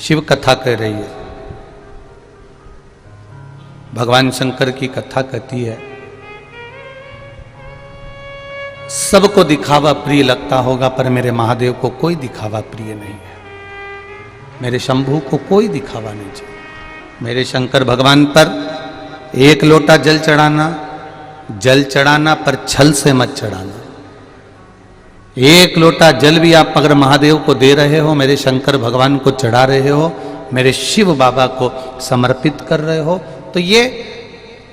शिव कथा कह रही है, भगवान शंकर की कथा कहती है। सबको दिखावा प्रिय लगता होगा, पर मेरे महादेव को कोई दिखावा प्रिय नहीं है। मेरे शंभू को कोई दिखावा नहीं चाहिए। मेरे शंकर भगवान पर एक लोटा जल चढ़ाना पर छल से मत चढ़ाना। एक लोटा जल भी आप अगर महादेव को दे रहे हो, मेरे शंकर भगवान को चढ़ा रहे हो, मेरे शिव बाबा को समर्पित कर रहे हो, तो ये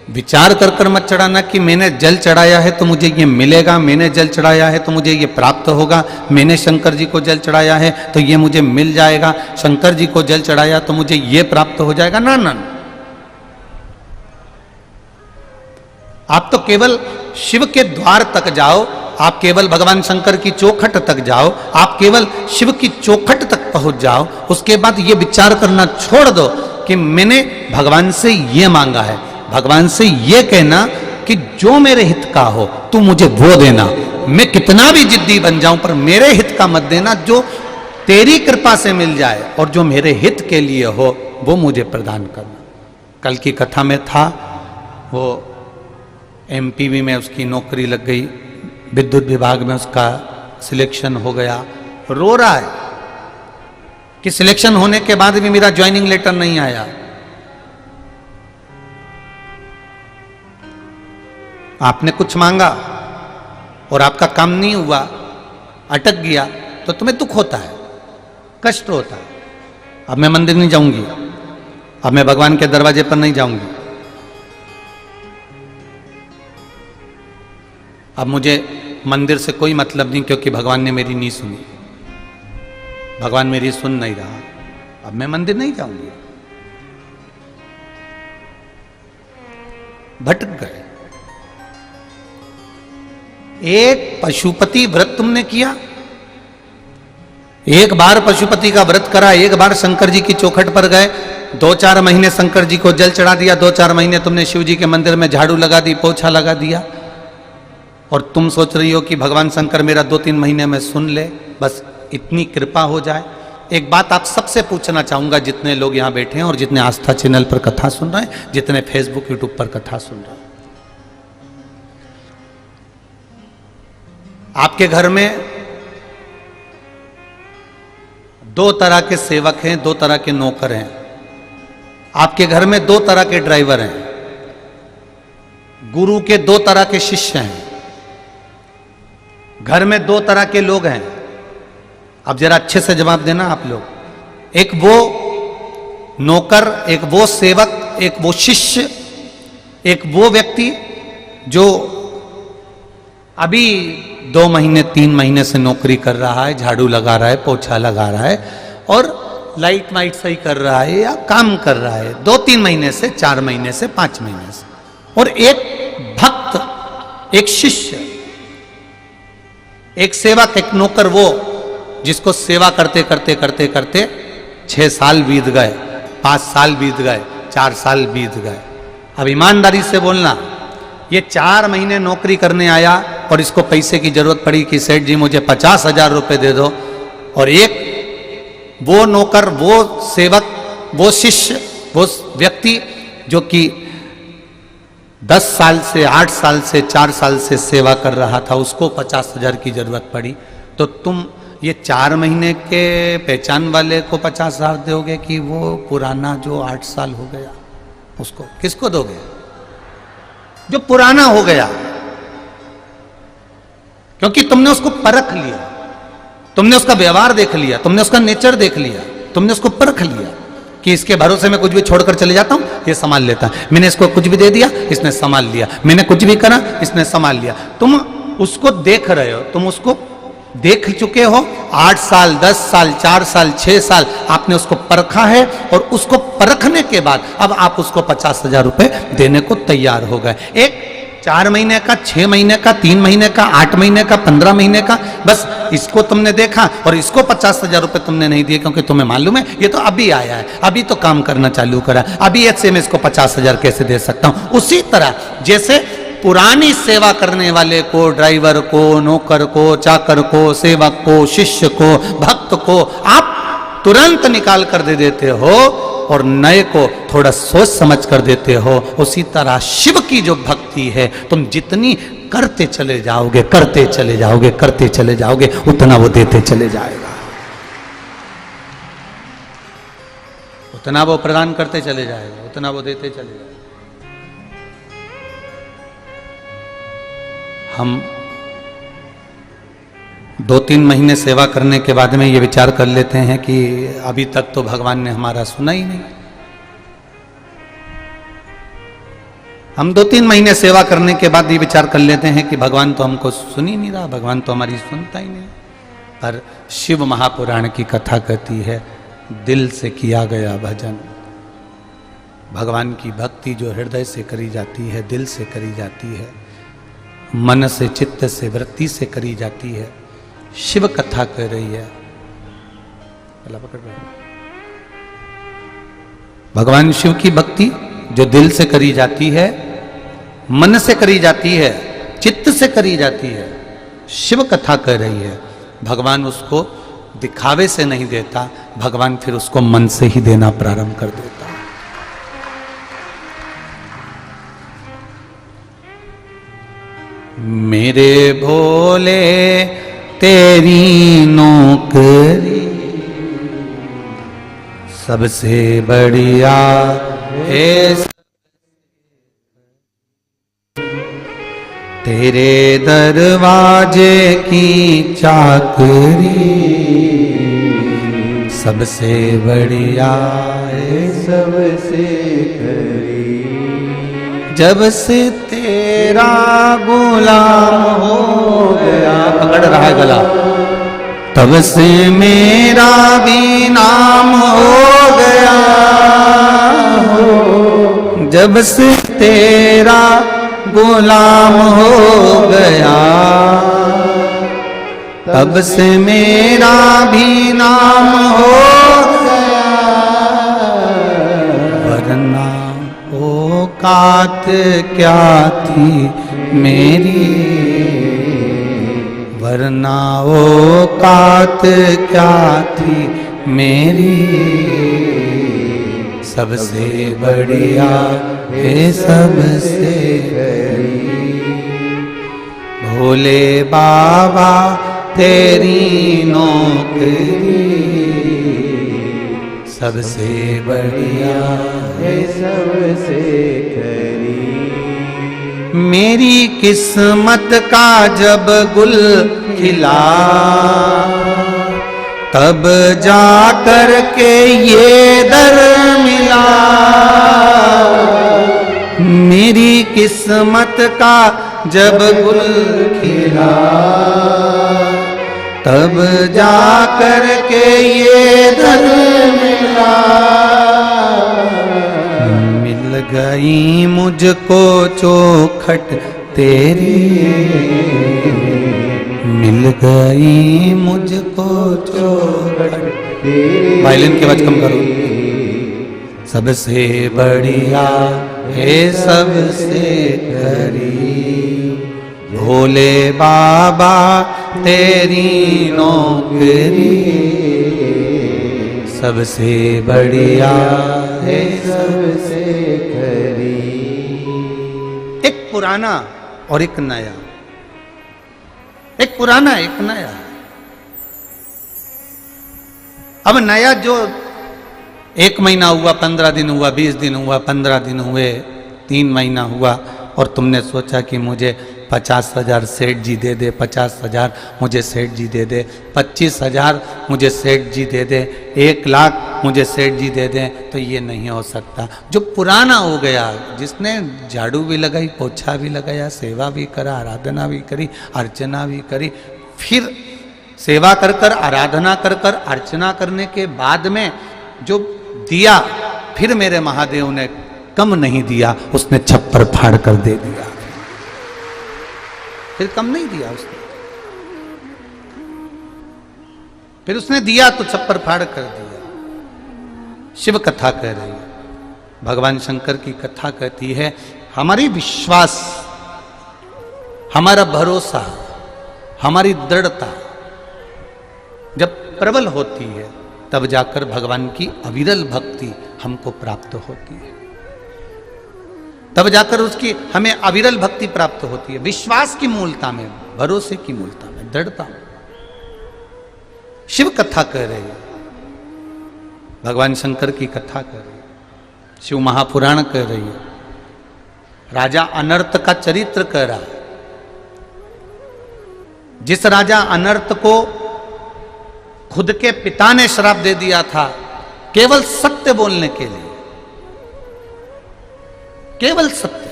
विचार कर कर मत चढ़ाना कि मैंने जल चढ़ाया है तो मुझे ये मिलेगा, मैंने जल चढ़ाया है तो मुझे ये प्राप्त होगा, मैंने शंकर जी को जल चढ़ाया है तो ये मुझे मिल जाएगा, शंकर जी को जल चढ़ाया तो मुझे ये प्राप्त हो जाएगा। ना ना, आप तो केवल शिव के द्वार तक जाओ, आप केवल भगवान शंकर की चौखट तक जाओ, आप केवल शिव की चौखट तक पहुंच जाओ। उसके बाद ये विचार करना छोड़ दो कि मैंने भगवान से ये मांगा है। भगवान से ये कहना कि जो मेरे हित का हो तू मुझे वो देना। मैं कितना भी जिद्दी बन जाऊं पर मेरे हित का मत देना, जो तेरी कृपा से मिल जाए और जो मेरे हित के लिए हो वो मुझे प्रदान करना। कल की कथा में था, वो एमपीवी में उसकी नौकरी लग गई, विद्युत विभाग में उसका सिलेक्शन हो गया। रो रहा है कि सिलेक्शन होने के बाद भी मेरा ज्वाइनिंग लेटर नहीं आया। आपने कुछ मांगा और आपका काम नहीं हुआ, अटक गया, तो तुम्हें दुख होता है, कष्ट होता है। अब मैं मंदिर नहीं जाऊंगी, अब मैं भगवान के दरवाजे पर नहीं जाऊंगी, अब मुझे मंदिर से कोई मतलब नहीं, क्योंकि भगवान ने मेरी नहीं सुनी, भगवान मेरी सुन नहीं रहा, अब मैं मंदिर नहीं जाऊंगी। भटक गए। एक पशुपति व्रत तुमने किया, एक बार पशुपति का व्रत करा, एक बार शंकर जी की चौखट पर गए, 2-4 महीने शंकर जी को जल चढ़ा दिया, 2-4 महीने तुमने शिव जी के मंदिर में झाड़ू लगा दी, पोछा लगा दिया, और तुम सोच रही हो कि भगवान शंकर मेरा 2-3 महीने में सुन ले, बस इतनी कृपा हो जाए। एक बात आप सबसे पूछना चाहूंगा, जितने लोग यहां बैठे हैं और जितने आस्था चैनल पर कथा सुन रहे हैं, जितने फेसबुक यूट्यूब पर कथा सुन रहे हैं, आपके घर में 2 तरह के सेवक हैं, 2 तरह के नौकर हैं, आपके घर में 2 तरह के ड्राइवर हैं, गुरु के 2 तरह के शिष्य हैं, घर में 2 तरह के लोग हैं। अब जरा अच्छे से जवाब देना आप लोग। एक वो नौकर, एक वो सेवक, एक वो शिष्य, एक वो व्यक्ति जो अभी 2 महीने 3 महीने से नौकरी कर रहा है, झाड़ू लगा रहा है, पोछा लगा रहा है और लाइट वाइट सही कर रहा है या काम कर रहा है 2-3 महीने से, 4 महीने से, 5 महीने से। और एक भक्त, एक शिष्य, एक सेवक, एक नौकर, वो जिसको सेवा करते करते करते करते 6 साल बीत गए, 5 साल बीत गए, 4 साल बीत गए। अब ईमानदारी से बोलना, ये 4 महीने नौकरी करने आया और इसको पैसे की जरूरत पड़ी कि सेठ जी मुझे 50,000 रुपए दे दो, और एक वो नौकर, वो सेवक, वो शिष्य, वो व्यक्ति जो कि 10 साल से, 8 साल से, 4 साल से सेवा कर रहा था, उसको 50,000 की जरूरत पड़ी, तो तुम ये 4 महीने के पहचान वाले को 50,000 दोगे कि वो पुराना जो 8 साल हो गया उसको? किसको दोगे? जो पुराना हो गया, क्योंकि तुमने उसको परख लिया, तुमने उसका व्यवहार देख लिया, तुमने उसका नेचर देख लिया, तुमने उसको परख लिया कि इसके भरोसे में कुछ भी छोड़कर चले जाता हूं, ये संभाल लेता है, मैंने इसको कुछ भी दे दिया, इसने संभाल लिया, मैंने कुछ भी करा, इसने संभाल लिया। तुम उसको देख रहे हो, तुम उसको देख चुके हो, 8 साल, 10 साल, 4 साल, 6 साल आपने उसको परखा है, और उसको परखने के बाद अब आप उसको 50,000 रुपए देने को तैयार हो गए। एक 4 महीने का, 6 महीने का, 3 महीने का, 8 महीने का, 15 महीने का, बस इसको तुमने देखा और इसको 50,000 रुपए तुमने नहीं दिए, क्योंकि तुम्हें मालूम है ये तो अभी आया है, अभी तो काम करना चालू करा, अभी ऐसे में इसको 50,000 कैसे दे सकता हूं। उसी तरह जैसे पुरानी सेवा करने वाले को, ड्राइवर को, नौकर को, चाकर को, सेवक को, शिष्य को, भक्त को आप तुरंत निकाल कर दे देते हो और नए को थोड़ा सोच समझ कर देते हो। उसी तरह शिव की जो भक्ति है, तुम जितनी करते चले जाओगे, करते चले जाओगे, करते चले जाओगे, उतना वो देते चले जाएगा, उतना वो प्रदान करते चले जाएगा, उतना वो देते चले जाएगा। हम 2-3 महीने सेवा करने के बाद में ये विचार कर लेते हैं कि अभी तक तो भगवान ने हमारा सुना ही नहीं। हम 2-3 महीने सेवा करने के बाद ये विचार कर लेते हैं कि भगवान तो हमको सुन ही नहीं रहा, भगवान तो हमारी सुनता ही नहीं। पर शिव महापुराण की कथा कहती है, दिल से किया गया भजन, भगवान की भक्ति जो हृदय से करी जाती है, दिल से करी जाती है, मन से, चित्त से, वृत्ति से करी जाती है, शिव कथा कह रही है। भगवान शिव की भक्ति जो दिल से करी जाती है, मन से करी जाती है, चित्त से करी जाती है, शिव कथा कह रही है। भगवान उसको दिखावे से नहीं देता, भगवान फिर उसको मन से ही देना प्रारंभ कर देता। मेरे भोले तेरी नौकरी सबसे बढ़िया है, तेरे दरवाजे की चाकरी सबसे बढ़िया है, सबसे खरी। जब से तेरा गुलाम हो गया, पकड़ रहा है गला, तब से मेरा भी नाम हो गया हो। जब से तेरा गुलाम हो गया, तब से मेरा भी नाम हो गया। वरना औकात क्या थी मेरी, वरना औकात क्या थी मेरी, सबसे बढ़िया है सबसे खरी। भोले बाबा तेरी नौकरी सबसे बढ़िया है सबसे खरी। मेरी किस्मत का जब गुल खिला, तब जा कर के ये दर मिला। मेरी किस्मत का जब गुल खिला, तब जा कर के ये दर मिला। मिल गई मुझको चौखट तेरी, मिल गई मुझको चौखट तेरी। वायलिन की आवाज कम करो। सबसे बढ़िया है सबसे खरी, भोले बाबा तेरी नौकरी सबसे बढ़िया है सबसे खरी। एक पुराना और एक नया, एक पुराना एक नया। अब नया जो 1 महीना हुआ, 15 दिन हुआ, 20 दिन हुआ, 15 दिन हुए, 3 महीना हुआ, और तुमने सोचा कि मुझे 50,000 सेठ जी दे दे, 50,000 मुझे सेठ जी दे दे, 25,000 मुझे सेठ जी दे दे, 1 लाख मुझे सेठ जी दे दें, तो ये नहीं हो सकता। जो पुराना हो गया, जिसने झाड़ू भी लगाई, पोछा भी लगाया, सेवा भी करा, आराधना भी करी, अर्चना भी करी, फिर सेवा कर कर, आराधना कर कर, अर्चना करने के बाद में जो दिया, फिर मेरे महादेव ने कम नहीं दिया, उसने छप्पर फाड़ कर दे दिया। फिर कम नहीं दिया उसने, फिर उसने दिया तो छप्पर फाड़ कर दिया। शिव कथा कह रही है, भगवान शंकर की कथा कहती है, हमारी विश्वास, हमारा भरोसा, हमारी दृढ़ता जब प्रबल होती है, तब जाकर भगवान की अविरल भक्ति हमको प्राप्त होती है, तब जाकर उसकी हमें अविरल भक्ति प्राप्त होती है। विश्वास की मूलता में, भरोसे की मूलता में, दृढ़ता में। शिव कथा कह रहे हैं, भगवान शंकर की कथा कर रही है, शिव महापुराण कह रही है, राजा अनर्त का चरित्र कह रहा है। जिस राजा अनर्त को खुद के पिता ने श्राप दे दिया था केवल सत्य बोलने के लिए, केवल सत्य।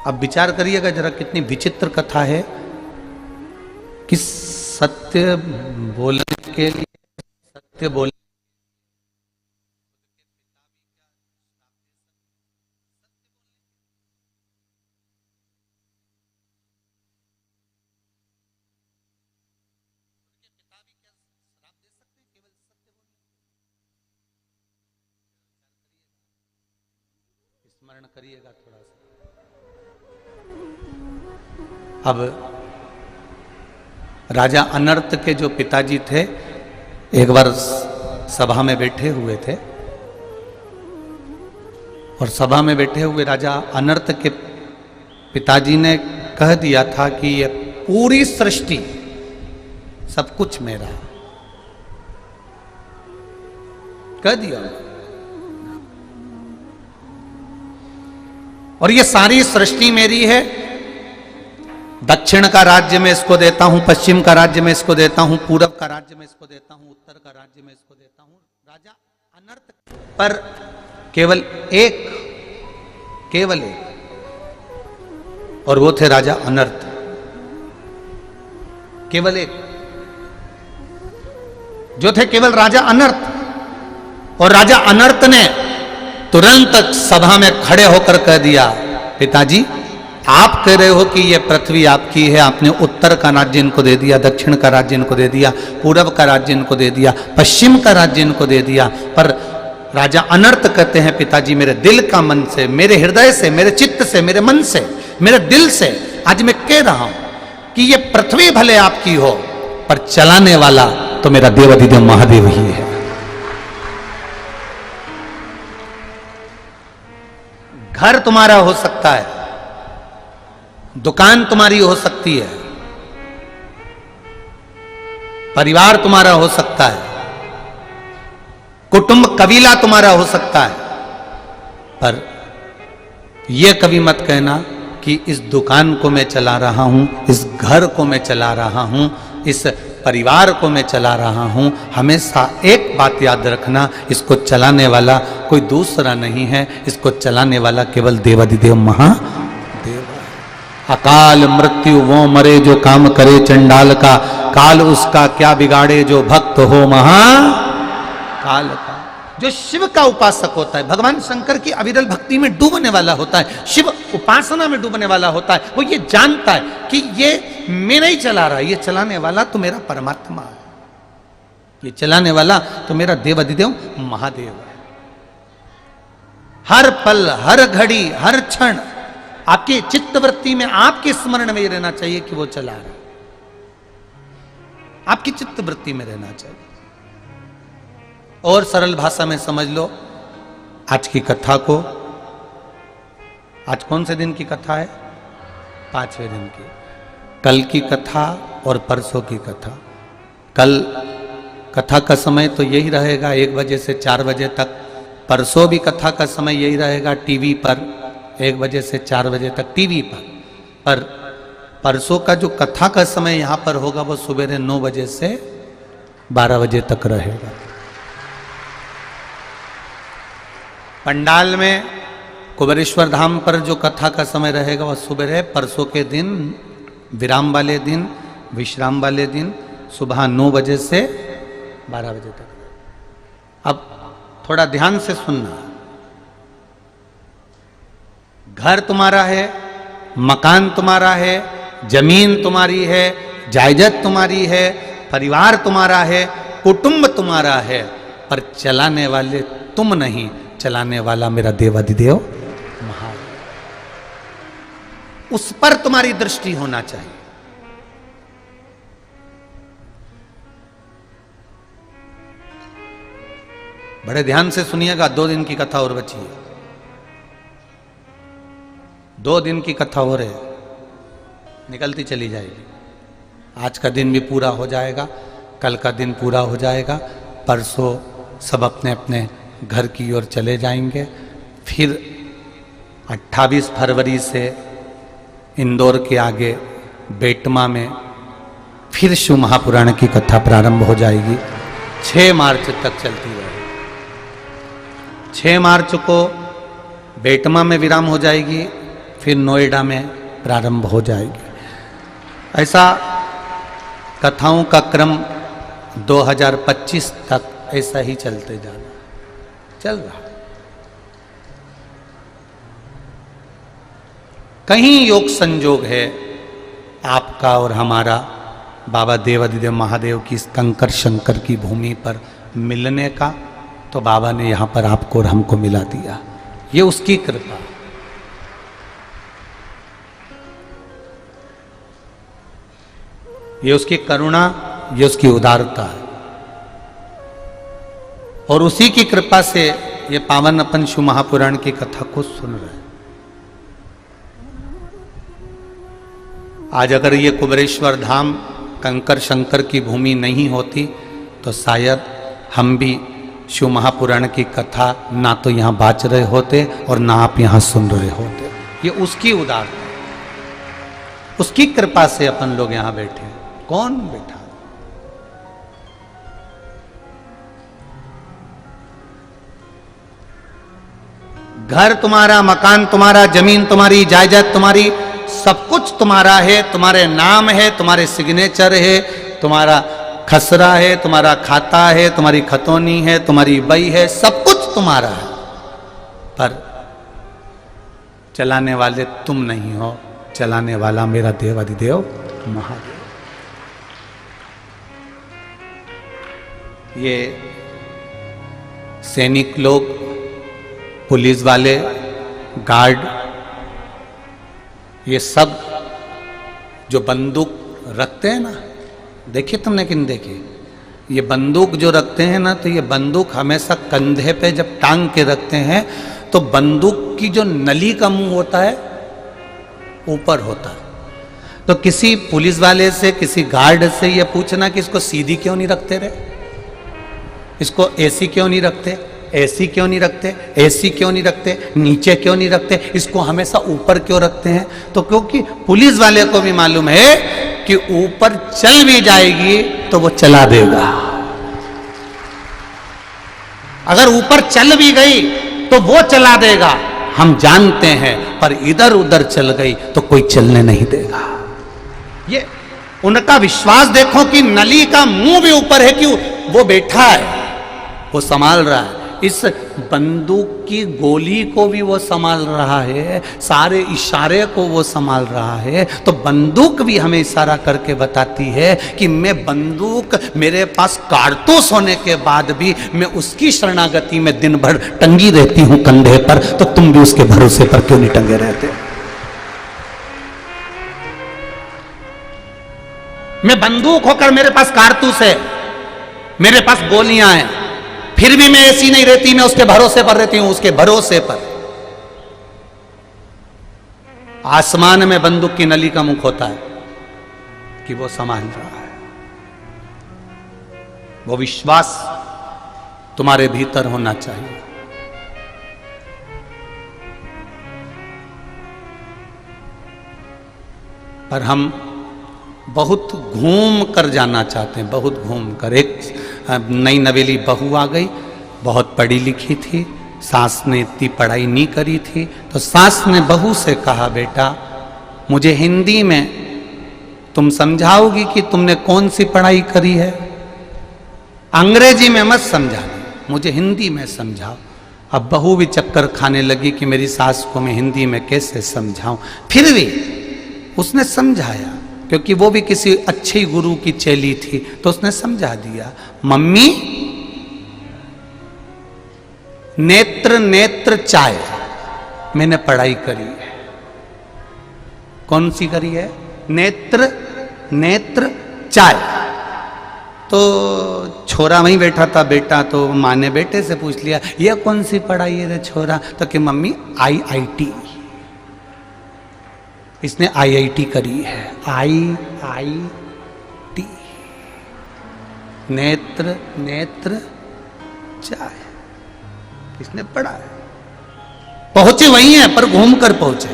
अब विचार करिएगा जरा, कितनी विचित्र कथा है कि सत्य बोलने के लिए, सत्य बोलने स्मरण करिएगा थोड़ा सा। अब राजा अनर्त के जो पिताजी थे, एक बार सभा में बैठे हुए थे और सभा में बैठे हुए राजा अनर्त के पिताजी ने कह दिया था कि ये पूरी सृष्टि, सब कुछ मेरा, कह दिया। और ये सारी सृष्टि मेरी है, दक्षिण का राज्य में इसको देता हूं, पश्चिम का राज्य में इसको देता हूं, पूरब का राज्य में इसको देता हूं, उत्तर का राज्य में इसको देता हूं। राजा अनर्त पर केवल एक, और वो थे राजा अनर्त, केवल एक जो थे, केवल राजा अनर्त। और राजा अनर्त ने तुरंत सभा में खड़े होकर कह दिया, पिताजी आप कह रहे हो कि ये पृथ्वी आपकी है, आपने उत्तर का राज्य इनको दे दिया, दक्षिण का राज्य इनको दे दिया, पूरब का राज्य इनको दे दिया, पश्चिम का राज्य इनको दे दिया। पर राजा अनर्त कहते हैं, पिताजी मेरे दिल का मन से, मेरे हृदय से, मेरे चित्त से, मेरे मन से, मेरे दिल से आज मैं कह रहा हूं कि ये पृथ्वी भले आपकी हो, पर चलाने वाला तो मेरा देवाधिदेव महादेव ही है। घर तुम्हारा हो सकता है, दुकान तुम्हारी हो सकती है, परिवार तुम्हारा हो सकता है, कुटुंब कबीला तुम्हारा हो सकता है, पर यह कभी मत कहना कि इस दुकान को मैं चला रहा हूं, इस घर को मैं चला रहा हूं, इस परिवार को मैं चला रहा हूं। हमेशा एक बात याद रखना, इसको चलाने वाला कोई दूसरा नहीं है, इसको चलाने वाला केवल देवाधिदेव महादेव। अकाल मृत्यु वो मरे जो काम करे चंडाल का, काल उसका क्या बिगाड़े जो भक्त हो महाकाल का। जो शिव का उपासक होता है, भगवान शंकर की अविरल भक्ति में डूबने वाला होता है, शिव उपासना में डूबने वाला होता है, वो ये जानता है कि ये मैं नहीं चला रहा, ये चलाने वाला तो मेरा परमात्मा है, ये चलाने वाला तो मेरा देवाधिदेव महादेव है। हर पल, हर घड़ी, हर क्षण आपकी चित्तवृत्ति में, आपके स्मरण में रहना चाहिए कि वो चला रहा है, आपकी चित्तवृत्ति में रहना चाहिए। और सरल भाषा में समझ लो आज की कथा को। आज कौन से दिन की कथा है? 5वें दिन की। कल की कथा और परसों की कथा। कल कथा का समय तो यही रहेगा 1 बजे से 4 बजे तक। परसों भी कथा का समय यही रहेगा टीवी पर 1 बजे से 4 बजे तक टीवी पर परसों का जो कथा का समय यहां पर होगा वो सुबह 9 बजे से 12 बजे तक रहेगा। पंडाल में कुबेरेश्वर धाम पर जो कथा का समय रहेगा वह सुबह है, परसों के दिन विराम वाले दिन, विश्राम वाले दिन सुबह 9 बजे से 12 बजे तक। अब थोड़ा ध्यान से सुनना। घर तुम्हारा है, मकान तुम्हारा है, जमीन तुम्हारी है, जायदाद तुम्हारी है, परिवार तुम्हारा है, कुटुंब तुम्हारा है, पर चलाने वाले तुम नहीं, चलाने वाला मेरा देवाधिदेव महादेव। उस पर तुम्हारी दृष्टि होना चाहिए। बड़े ध्यान से सुनिएगा, 2 दिन की कथा और बची है। 2 दिन की कथा हो रही, निकलती चली जाएगी। आज का दिन भी पूरा हो जाएगा, कल का दिन पूरा हो जाएगा, परसों सब अपने अपने घर की ओर चले जाएंगे। फिर 28 फरवरी से इंदौर के आगे बेटमा में फिर शिव महापुराण की कथा प्रारंभ हो जाएगी। 6 मार्च तक चलती रहेगी। 6 मार्च को बेटमा में विराम हो जाएगी, फिर नोएडा में प्रारंभ हो जाएगी। ऐसा कथाओं का क्रम 2025 तक ऐसा ही चलते जाना चल रहा। कहीं योग संजोग है आपका और हमारा बाबा देवाधिदेव महादेव की इस कंकर शंकर की भूमि पर मिलने का, तो बाबा ने यहां पर आपको और हमको मिला दिया। ये उसकी कृपा, ये उसकी करुणा, ये उसकी उदारता है। और उसी की कृपा से ये पावन अपन शिव महापुराण की कथा को सुन रहे हैं। आज अगर ये कुबेरेश्वर धाम कंकर शंकर की भूमि नहीं होती तो शायद हम भी शिव महापुराण की कथा ना तो यहाँ बाच रहे होते और ना आप यहाँ सुन रहे होते। ये उसकी उदारता, उसकी कृपा से अपन लोग यहाँ बैठे हैं। कौन बैठा? घर तुम्हारा, मकान तुम्हारा, जमीन तुम्हारी, जायदाद तुम्हारी, सब कुछ तुम्हारा है, तुम्हारे नाम है, तुम्हारे सिग्नेचर है, तुम्हारा खसरा है, तुम्हारा खाता है, तुम्हारी खतौनी है, तुम्हारी बई है, सब कुछ तुम्हारा है। पर चलाने वाले तुम नहीं हो, चलाने वाला मेरा देवाधिदेव महादेव। ये सैनिक लोग, पुलिस वाले, गार्ड, ये सब जो बंदूक रखते हैं ना, देखिए तुमने किन देखे, ये बंदूक जो रखते हैं ना, तो ये बंदूक हमेशा कंधे पे जब टांग के रखते हैं तो बंदूक की जो नली का मुंह होता है ऊपर होता है। तो किसी पुलिस वाले से, किसी गार्ड से ये पूछना कि इसको सीधी क्यों नहीं रखते रे, इसको एसी क्यों नहीं रखते, एसी क्यों नहीं रखते, एसी क्यों नहीं रखते, नीचे क्यों नहीं रखते, इसको हमेशा ऊपर क्यों रखते हैं? तो क्योंकि पुलिस वाले को भी मालूम है कि ऊपर चल भी जाएगी तो वो चला देगा। अगर ऊपर चल भी गई तो वो चला देगा, हम जानते हैं। पर इधर उधर चल गई तो कोई चलने नहीं देगा। ये उनका विश्वास देखो कि नली का मुंह भी ऊपर है, कि वो बैठा है, वो संभाल रहा है। इस बंदूक की गोली को भी वो संभाल रहा है, सारे इशारे को वो संभाल रहा है। तो बंदूक भी हमें इशारा करके बताती है कि मैं बंदूक, मेरे पास कारतूस होने के बाद भी मैं उसकी शरणागति में दिन भर टंगी रहती हूं कंधे पर। तो तुम भी उसके भरोसे पर क्यों नहीं टंगे रहते? मैं बंदूक होकर मेरे पास कारतूस है, मेरे पास गोलियां हैं, फिर भी मैं ऐसी नहीं रहती, मैं उसके भरोसे पर रहती हूं, उसके भरोसे पर। आसमान में बंदूक की नली का मुख होता है कि वो संभाल रहा है। वो विश्वास तुम्हारे भीतर होना चाहिए। पर हम बहुत घूम कर जाना चाहते हैं, बहुत घूम कर। एक नई नवेली बहू आ गई, बहुत पढ़ी लिखी थी, सास ने इतनी पढ़ाई नहीं करी थी। तो सास ने बहू से कहा, बेटा मुझे हिंदी में तुम समझाओगी कि तुमने कौन सी पढ़ाई करी है? अंग्रेजी में मत समझाना, मुझे हिंदी में समझाओ। अब बहू भी चक्कर खाने लगी कि मेरी सास को मैं हिंदी में कैसे समझाऊं। फिर भी उसने समझाया, क्योंकि वो भी किसी अच्छे गुरु की चेली थी, तो उसने समझा दिया। मम्मी, नेत्र नेत्र चाय, मैंने पढ़ाई करी है। कौन सी करी है? नेत्र नेत्र चाय। तो छोरा वहीं बैठा था बेटा, तो माँ ने बेटे से पूछ लिया ये कौन सी पढ़ाई है रे छोरा, तो कि मम्मी IIT, इसने IIT करी है, IIT, नेत्र नेत्र चाय, इसने पढ़ा है। पहुंचे वही है पर घूम कर पहुंचे,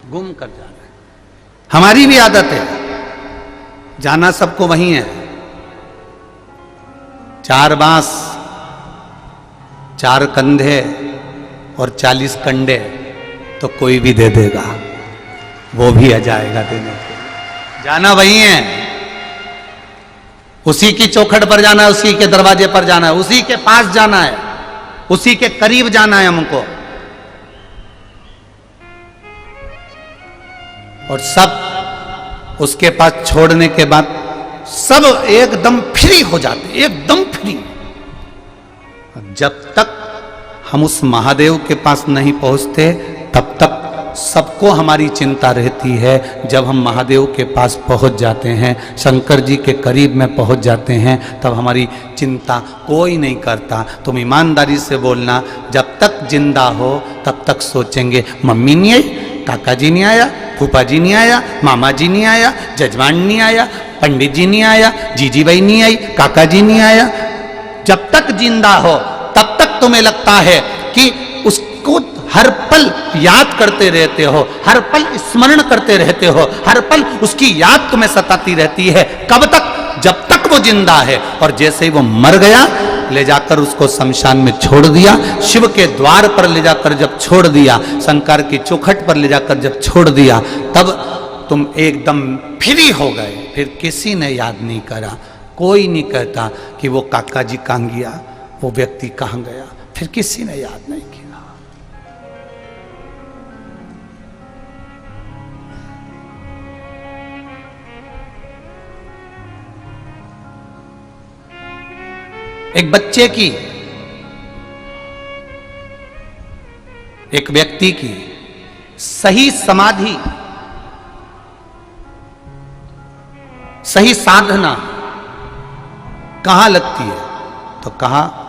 घूम कर जाना है। हमारी भी आदत है, जाना सबको वही है। 4 बांस 4 कंधे और 40 कंडे तो कोई भी दे देगा, वो भी आ जाएगा देने के। जाना वही है, उसी की चौखट पर जाना है, उसी के दरवाजे पर जाना है, उसी के पास जाना है, उसी के करीब जाना है हमको। और सब उसके पास छोड़ने के बाद सब एकदम फ्री हो जाते, एकदम फ्री। जब तक हम उस महादेव के पास नहीं पहुंचते तब तक सबको हमारी चिंता रहती है। जब हम महादेव के पास पहुंच जाते हैं, शंकर जी के करीब में पहुंच जाते हैं, तब हमारी चिंता कोई नहीं करता। तुम ईमानदारी से बोलना, जब तक जिंदा हो तब तक सोचेंगे मम्मी नहीं आई, काका जी नहीं आया, फूफा जी नहीं आया, मामा जी नहीं आया, जजमान नहीं आया, पंडित जी नहीं आया, जीजी भाई नहीं आई, काका जी नहीं आया। जब तक जिंदा हो तब तक तुम्हें लगता है कि उसको हर पल याद करते रहते हो, हर पल स्मरण करते रहते हो, हर पल उसकी याद तुम्हें सताती रहती है। कब तक? जब तक वो जिंदा है। और जैसे ही वो मर गया, ले जाकर उसको शमशान में छोड़ दिया, शिव के द्वार पर ले जाकर जब छोड़ दिया, शंकर की चौखट पर ले जाकर जब छोड़ दिया, तब तुम एकदम फ्री हो गए। फिर किसी ने याद नहीं करा, कोई नहीं कहता कि वो काका जी कहाँ गया, वो व्यक्ति कहाँ गया, फिर किसी ने याद नहीं किया। एक बच्चे की, एक व्यक्ति की सही समाधि, सही साधना कहां लगती है? तो कहा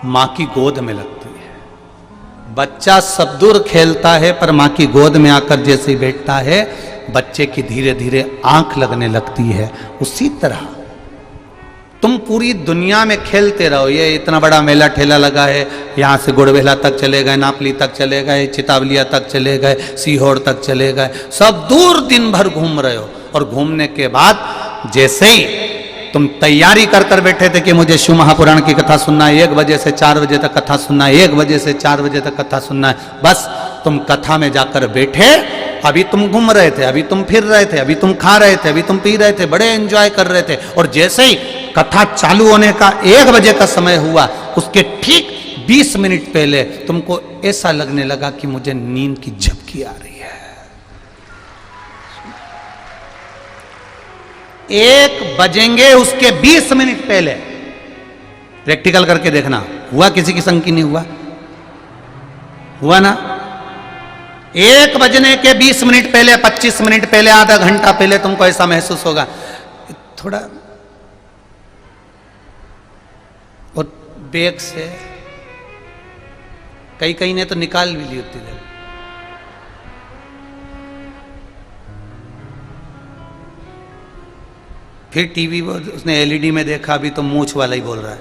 मां की गोद में लगती है। बच्चा सब दूर खेलता है, पर मां की गोद में आकर जैसे बैठता है, बच्चे की धीरे धीरे आंख लगने लगती है। उसी तरह तुम पूरी दुनिया में खेलते रहो। ये इतना बड़ा मेला ठेला लगा है, यहाँ से गुड़बेला तक चले गए, नापली तक चले गए, चितावलिया तक चले गए, सीहोर तक चले गए, सब दूर दिन भर घूम रहे हो। और घूमने के बाद जैसे ही तुम तैयारी कर कर बैठे थे कि मुझे शिव महापुराण की कथा सुनना है, 1 बजे से 4 बजे तक कथा सुनना है, 1 बजे से 4 बजे तक कथा सुनना है, बस तुम कथा में जाकर बैठे। अभी तुम घूम रहे थे, अभी तुम फिर रहे थे, अभी तुम खा रहे थे, अभी तुम पी रहे थे, बड़े एंजॉय कर रहे थे। और जैसे ही कथा चालू होने का 1 बजे का समय हुआ, उसके ठीक 20 मिनट पहले तुमको ऐसा लगने लगा कि मुझे नींद की झपकी आ रही है। 1 बजेंगे उसके 20 मिनट पहले। प्रैक्टिकल करके देखना, हुआ किसी की संग की नहीं हुआ? हुआ ना? 1 बजने के 20 मिनट पहले, 25 मिनट पहले, आधा घंटा पहले तुमको ऐसा महसूस होगा। थोड़ा और बैग से कई ने तो निकाल भी ली होती है। फिर टीवी पर उसने LED में देखा, अभी तो मूंछ वाला ही बोल रहा है।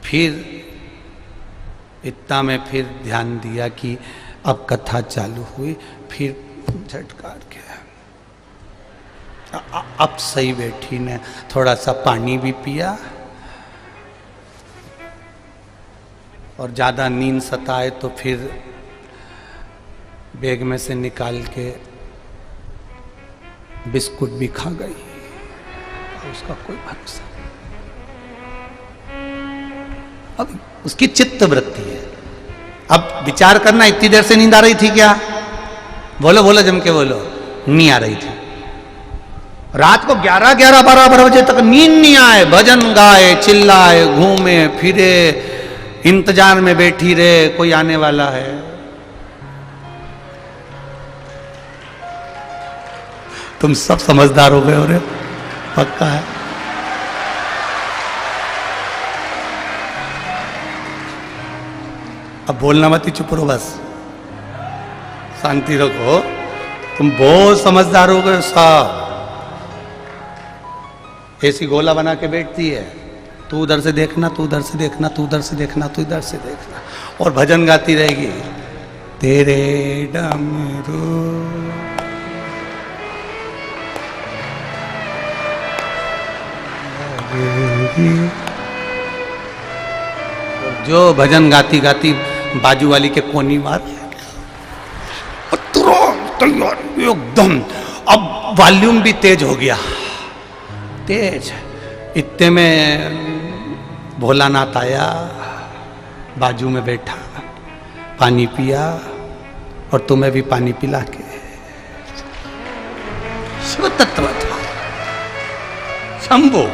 फिर इतना में फिर ध्यान दिया कि अब कथा चालू हुई, फिर झटकार के अब सही बैठी ने थोड़ा सा पानी भी पिया, और ज़्यादा नींद सताए तो फिर बैग में से निकाल के बिस्कुट भी खा गई। उसका कोई भरोसा नहीं। अब उसकी चित्त वृत्ति है। अब विचार करना, इतनी देर से नींद आ रही थी क्या? बोलो बोलो, जम के बोलो। नहीं आ रही थी। रात को 11-12 बजे तक नींद नहीं आए, भजन गाए, चिल्लाए, घूमे फिरे, इंतजार में बैठी रहे कोई आने वाला है। तो तुम सब समझदार हो गए हो रे, पक्का है। अब बोलना मत, ही चुप रहो, बस शांति रखो। तुम बहुत समझदार हो गए सब। ऐसी गोला बना के बैठती है, तू उधर से देखना, तू उधर से देखना, तू उधर से देखना, तू इधर से देखना, और भजन गाती रहेगी, तेरे डमरू। जो भजन गाती गाती बाजू वाली के कोनी मार, तैयार एकदम। अब वॉल्यूम भी तेज हो गया, तेज। इतने में भोलानाथ आया, बाजू में बैठा, पानी पिया, और तुम्हें भी पानी पिला के। शिव तत्व था, शंभु।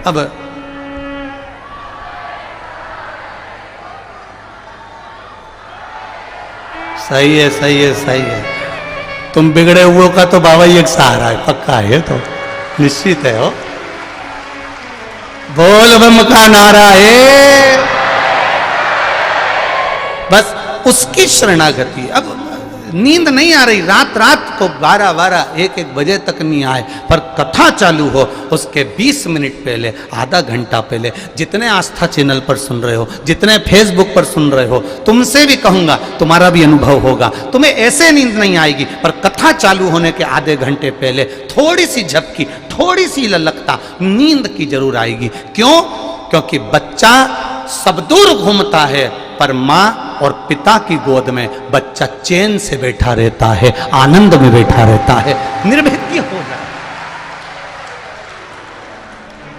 अब सही है, सही है, सही है। तुम बिगड़े हुए का तो बाबा ही एक सहारा है, पक्का है, तो निश्चित है। हो बोल बम का नारा है, बस उसकी शरणागति। अब नींद नहीं आ रही, रात रात को 12-12, 1-1 बजे तक नहीं आए, पर कथा चालू हो उसके 20 मिनट पहले, आधा घंटा पहले, जितने आस्था चैनल पर सुन रहे हो, जितने फेसबुक पर सुन रहे हो, तुमसे भी कहूंगा, तुम्हारा भी अनुभव होगा। तुम्हें ऐसे नींद नहीं आएगी, पर कथा चालू होने के आधे घंटे पहले थोड़ी सी झपकी, थोड़ी सी ललकता नींद की जरूर आएगी। क्यों? क्योंकि बच्चा सब दूर घूमता है, पर माँ और पिता की गोद में बच्चा चैन से बैठा रहता है, आनंद में बैठा रहता है, निर्भीक हो जाता है।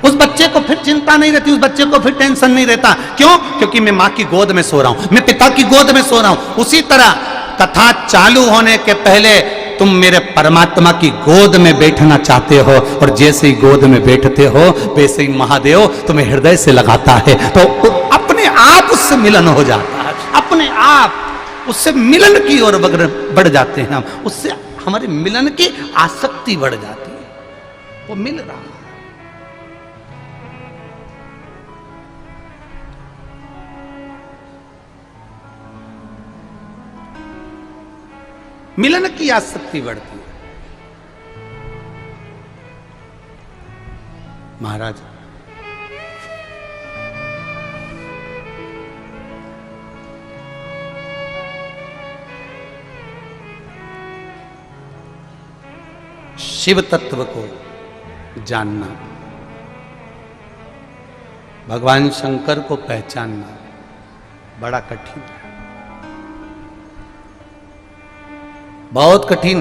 उस बच्चे को फिर चिंता नहीं रहती, उस बच्चे को फिर टेंशन नहीं रहता। क्यों? क्योंकि मैं माँ की गोद में सो रहा हूं, मैं पिता की गोद में सो रहा हूं। उसी तरह कथा चालू होने के पहले तुम मेरे परमात्मा की गोद में बैठना चाहते हो, और जैसे ही गोद में बैठते हो वैसे ही महादेव तुम्हें हृदय से लगाता है, तो अपने आप उससे मिलन हो जाता है, अपने आप उससे मिलन की ओर बढ़ जाते हैं हम, उससे हमारे मिलन की आसक्ति बढ़ जाती है। वो मिल रहा है। मिलन की आसक्ति बढ़ती है। महाराज शिव तत्व को जानना, भगवान शंकर को पहचानना बड़ा कठिन है, बहुत कठिन।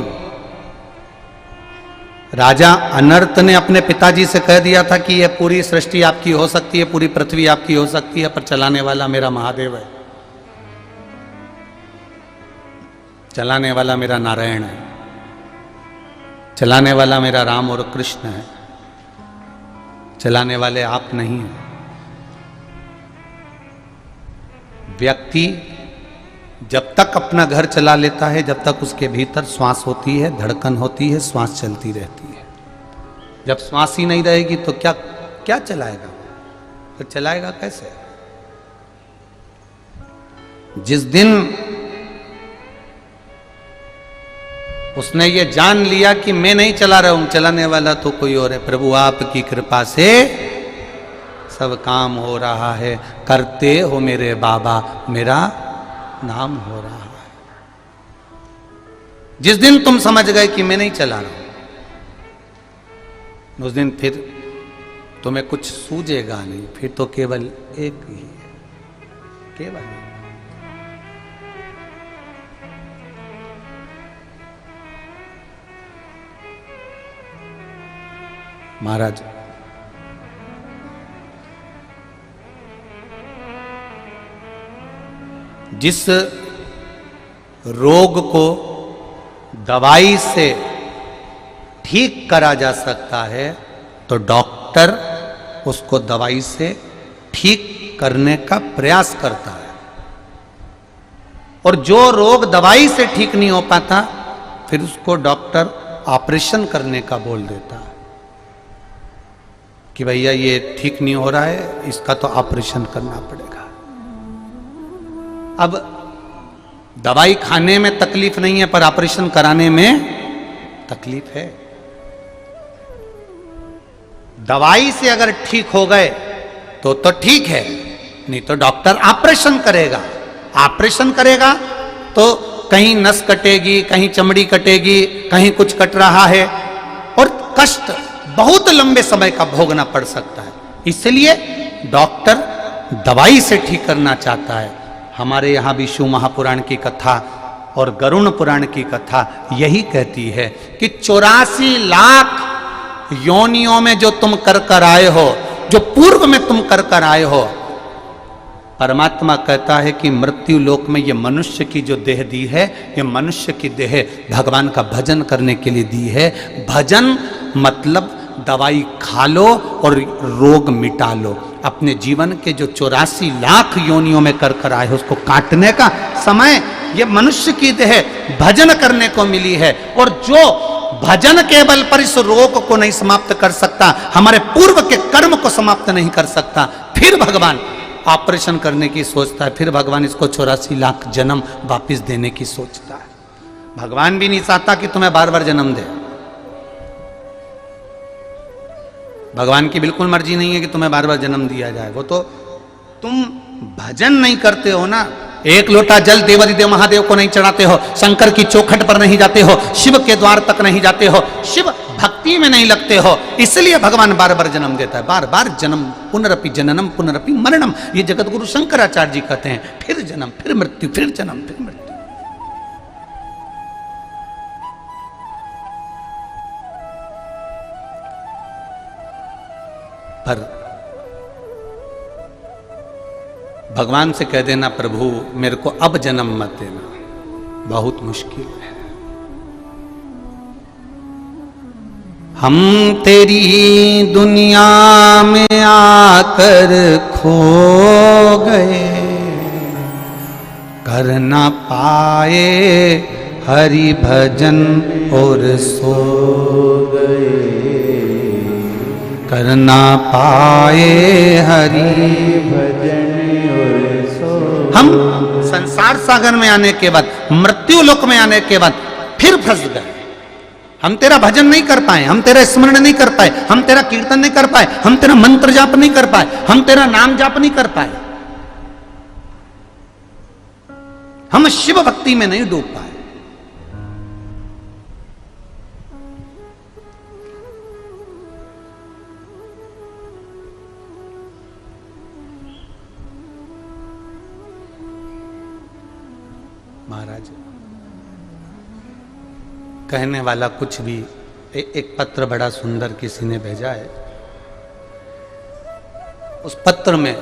राजा अनर्त ने अपने पिताजी से कह दिया था कि यह पूरी सृष्टि आपकी हो सकती है, पूरी पृथ्वी आपकी हो सकती है, पर चलाने वाला मेरा महादेव है, चलाने वाला मेरा नारायण है, चलाने वाला मेरा राम और कृष्ण है, चलाने वाले आप नहीं हैं। व्यक्ति जब तक अपना घर चला लेता है, जब तक उसके भीतर श्वास होती है, धड़कन होती है, श्वास चलती रहती है। जब श्वास ही नहीं रहेगी तो क्या क्या चलाएगा? तो चलाएगा कैसे? जिस दिन उसने ये जान लिया कि मैं नहीं चला रहा हूं, चलाने वाला तो कोई और है, प्रभु आपकी कृपा से सब काम हो रहा है, करते हो मेरे बाबा, मेरा नाम हो रहा है। जिस दिन तुम समझ गए कि मैं नहीं चला रहा हूं, उस दिन फिर तुम्हें कुछ सूझेगा नहीं, फिर तो केवल एक ही है, केवल एक। महाराज जिस रोग को दवाई से ठीक करा जा सकता है, तो डॉक्टर उसको दवाई से ठीक करने का प्रयास करता है। और जो रोग दवाई से ठीक नहीं हो पाता फिर उसको डॉक्टर ऑपरेशन करने का बोल देता है कि भैया ये ठीक नहीं हो रहा है, इसका तो ऑपरेशन करना पड़ेगा। अब दवाई खाने में तकलीफ नहीं है पर ऑपरेशन कराने में तकलीफ है। दवाई से अगर ठीक हो गए तो ठीक है, नहीं तो डॉक्टर ऑपरेशन करेगा। ऑपरेशन करेगा तो कहीं नस कटेगी, कहीं चमड़ी कटेगी, कहीं कुछ कट रहा है और कष्ट बहुत लंबे समय का भोगना पड़ सकता है। इसलिए डॉक्टर दवाई से ठीक करना चाहता है। हमारे यहाँ भी शिव महापुराण की कथा और गरुण पुराण की कथा यही कहती है कि 84 लाख योनियों में जो तुम कर आए हो, जो पूर्व में तुम कर आए हो, परमात्मा कहता है कि मृत्यु लोक में ये मनुष्य की जो देह दी है, ये मनुष्य की देह भगवान का भजन करने के लिए दी है। भजन मतलब दवाई खा लो और रोग मिटा लो। अपने जीवन के जो 84 लाख योनियों में कर आए हो उसको काटने का समय ये मनुष्य की देह भजन करने को मिली है। और जो भजन के बल पर इस रोग को नहीं समाप्त कर सकता, हमारे पूर्व के कर्म को समाप्त नहीं कर सकता, फिर भगवान ऑपरेशन करने की सोचता है। फिर भगवान इसको 84 लाख जन्म वापिस देने की सोचता है। भगवान भी नहीं चाहता कि तुम्हें बार बार जन्म दे। भगवान की बिल्कुल मर्जी नहीं है कि तुम्हें बार बार जन्म दिया जाए। वो तो तुम भजन नहीं करते हो ना। एक लोटा जल देवादिदेव महादेव को नहीं चढ़ाते हो, शंकर की चौखट पर नहीं जाते हो, शिव के द्वार तक नहीं जाते हो, शिव भक्ति में नहीं लगते हो, इसलिए भगवान बार बार जन्म देता है। बार बार जन्म, पुनरपि जननम पुनरपि मरणम, ये जगत गुरु शंकराचार्य जी कहते हैं। फिर जन्म, फिर मृत्यु, फिर जन्म, फिर मृत्यु। पर भगवान से कह देना प्रभु मेरे को अब जन्म मत देना, बहुत मुश्किल है। हम तेरी दुनिया में आकर खो गए, कर ना पाए हरि भजन और सो गए, कर ना पाए हरि भजन और सो। हम संसार सागर में आने के बाद, मृत्यु लोक में आने के बाद फिर फंस गए। हम तेरा भजन नहीं कर पाए, हम तेरा स्मरण नहीं कर पाए, हम तेरा कीर्तन नहीं कर पाए, हम तेरा मंत्र जाप नहीं कर पाए, हम तेरा नाम जाप नहीं कर पाए, हम शिव भक्ति में नहीं डूब पाए। महाराज कहने वाला कुछ भी, एक पत्र बड़ा सुंदर किसी ने भेजा है। उस पत्र में,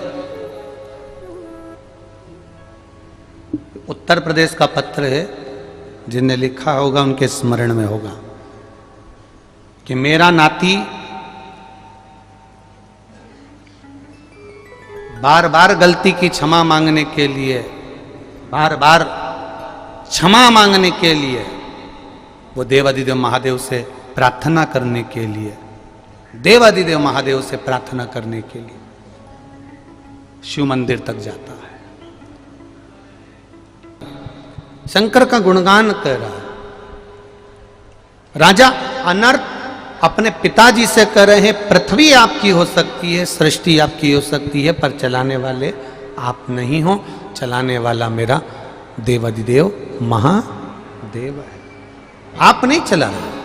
उत्तर प्रदेश का पत्र है, जिनने लिखा होगा उनके स्मरण में होगा कि मेरा नाती बार बार गलती की क्षमा मांगने के लिए, बार बार क्षमा मांगने के लिए वो देवादिदेव महादेव से प्रार्थना करने के लिए, देवादिदेव महादेव से प्रार्थना करने के लिए शिव मंदिर तक जाता है। शंकर का गुणगान कर रहा है। राजा अनर्थ अपने पिताजी से कह रहे हैं, पृथ्वी आपकी हो सकती है, सृष्टि आपकी हो सकती है, पर चलाने वाले आप नहीं हो। चलाने वाला मेरा देवादिदेव महादेव है, आप नहीं चला रहे।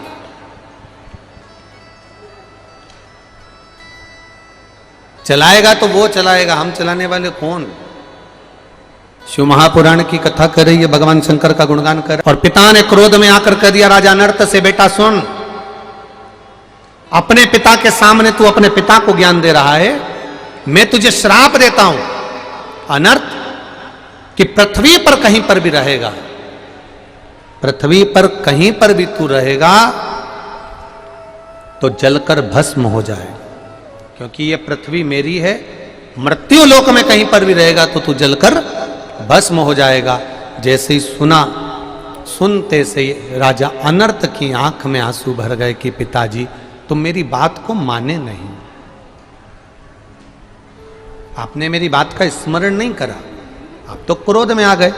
चलाएगा तो वो चलाएगा, हम चलाने वाले कौन? शिव महापुराण की कथा कर रही है, भगवान शंकर का गुणगान कर। और पिता ने क्रोध में आकर कह दिया राजा अनर्थ से, बेटा सुन, अपने पिता के सामने तू अपने पिता को ज्ञान दे रहा है, मैं तुझे श्राप देता हूं अनर्थ कि पृथ्वी पर कहीं पर भी रहेगा, पृथ्वी पर कहीं पर भी तू रहेगा तो जलकर भस्म हो जाएगा, क्योंकि ये पृथ्वी मेरी है। मृत्यु लोक में कहीं पर भी रहेगा तो तू जलकर भस्म हो जाएगा। जैसे ही सुना, सुनते से राजा अनर्थ की आंख में आंसू भर गए कि पिताजी तुम मेरी बात को माने नहीं, आपने मेरी बात का स्मरण नहीं करा, आप तो क्रोध में आ गए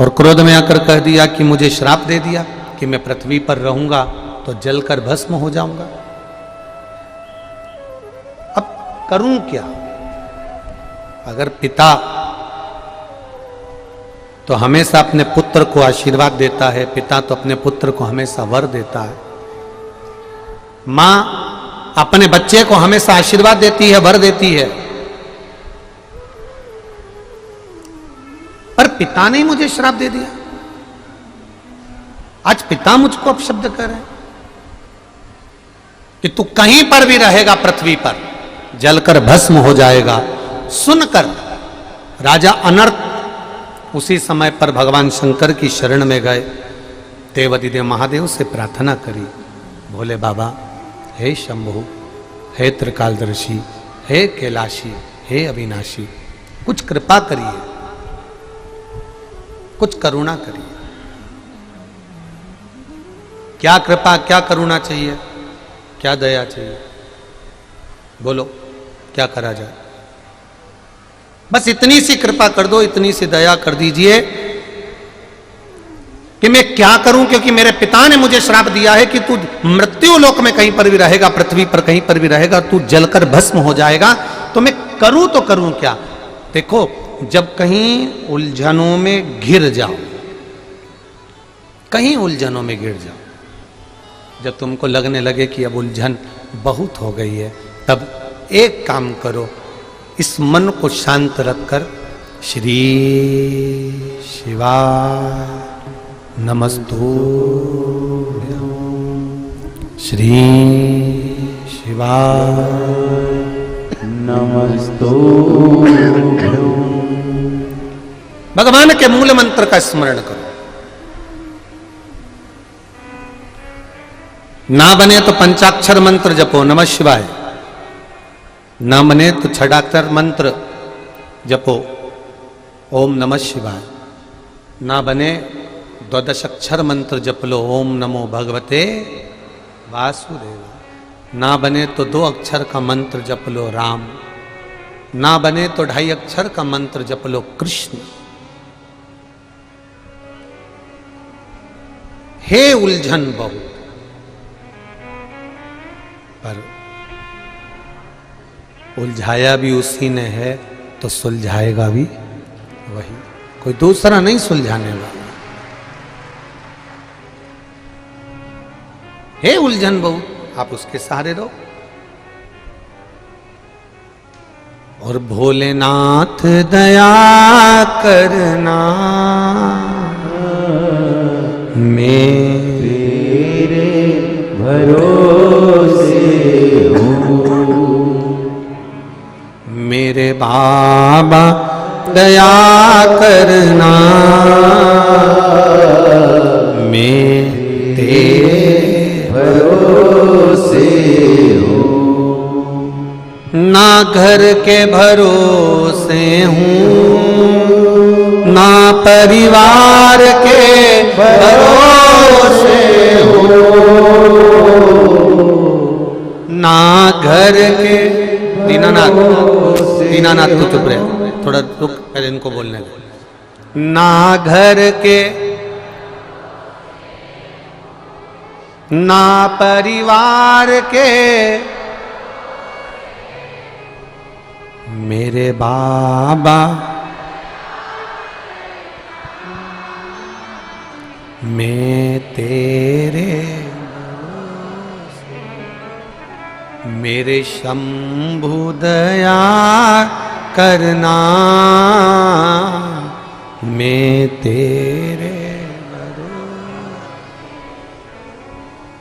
और क्रोध में आकर कह दिया कि मुझे श्राप दे दिया कि मैं पृथ्वी पर रहूंगा तो जलकर भस्म हो जाऊंगा। अब करूं क्या? अगर पिता तो हमेशा अपने पुत्र को आशीर्वाद देता है, पिता तो अपने पुत्र को हमेशा वर देता है, मां अपने बच्चे को हमेशा आशीर्वाद देती है, वर देती है, पर पिता ने मुझे श्राप दे दिया। आज पिता मुझको अपशब्द कर रहे हैं कि तू कहीं पर भी रहेगा पृथ्वी पर जलकर भस्म हो जाएगा। सुनकर राजा अनर्थ उसी समय पर भगवान शंकर की शरण में गए, देवाधिदेव महादेव से प्रार्थना करी, भोले बाबा, हे शंभु, हे त्रिकालदर्शी, हे कैलाशी, हे अविनाशी, कुछ कृपा करिए, कुछ करुणा करिए। क्या कृपा, क्या करुणा चाहिए, क्या दया चाहिए? बोलो, क्या करा जाए? बस इतनी सी कृपा कर दो, इतनी सी दया कर दीजिए कि मैं क्या करूं, क्योंकि मेरे पिता ने मुझे श्राप दिया है कि तू मृत्यु लोक में कहीं पर भी रहेगा, पृथ्वी पर कहीं पर भी रहेगा, तू जलकर भस्म हो जाएगा। तो मैं करूं तो करूं क्या? देखो, जब कहीं उलझनों में घिर जाओ, कहीं उलझनों में गिर जाओ, जब तुमको लगने लगे कि अब उलझन बहुत हो गई है, तब एक काम करो, इस मन को शांत रखकर श्री शिवाय नमस्तुभ्यं, श्री शिवाय नमस्तुभ्यं, भगवान के मूल मंत्र का स्मरण करो। ना बने तो पंचाक्षर मंत्र जपो, नमः शिवाय, ना बने तो छडाक्षर मंत्र जपो, ओम नमः शिवाय, ना बने द्वादश अक्षर मंत्र जप लो, ओम नमो भगवते वासुदेव, ना बने तो 2 अक्षर का मंत्र जप लो, राम, ना बने तो 2.5 अक्षर का मंत्र जप लो, कृष्ण। हे उलझन बहुत, पर उलझाया भी उसी ने है तो सुलझाएगा भी वही, कोई दूसरा नहीं सुलझाने वाला। हे उलझन बहुत, आप उसके सहारे रहो। और भोलेनाथ दया करना, मेरे भरोसे मेरे बाबा दया करना, मैं तेरे भरोसे हूँ, ना घर के भरोसे हूँ, ना परिवार के भरोसे हूँ, ना घर के। दीनानाथ तो चुप रहे, थोड़ा रुक, पहले इनको बोलने दो। ना घर के, ना परिवार के, मेरे बाबा मैं तेरे, मेरे शंभु दया करना, मैं तेरे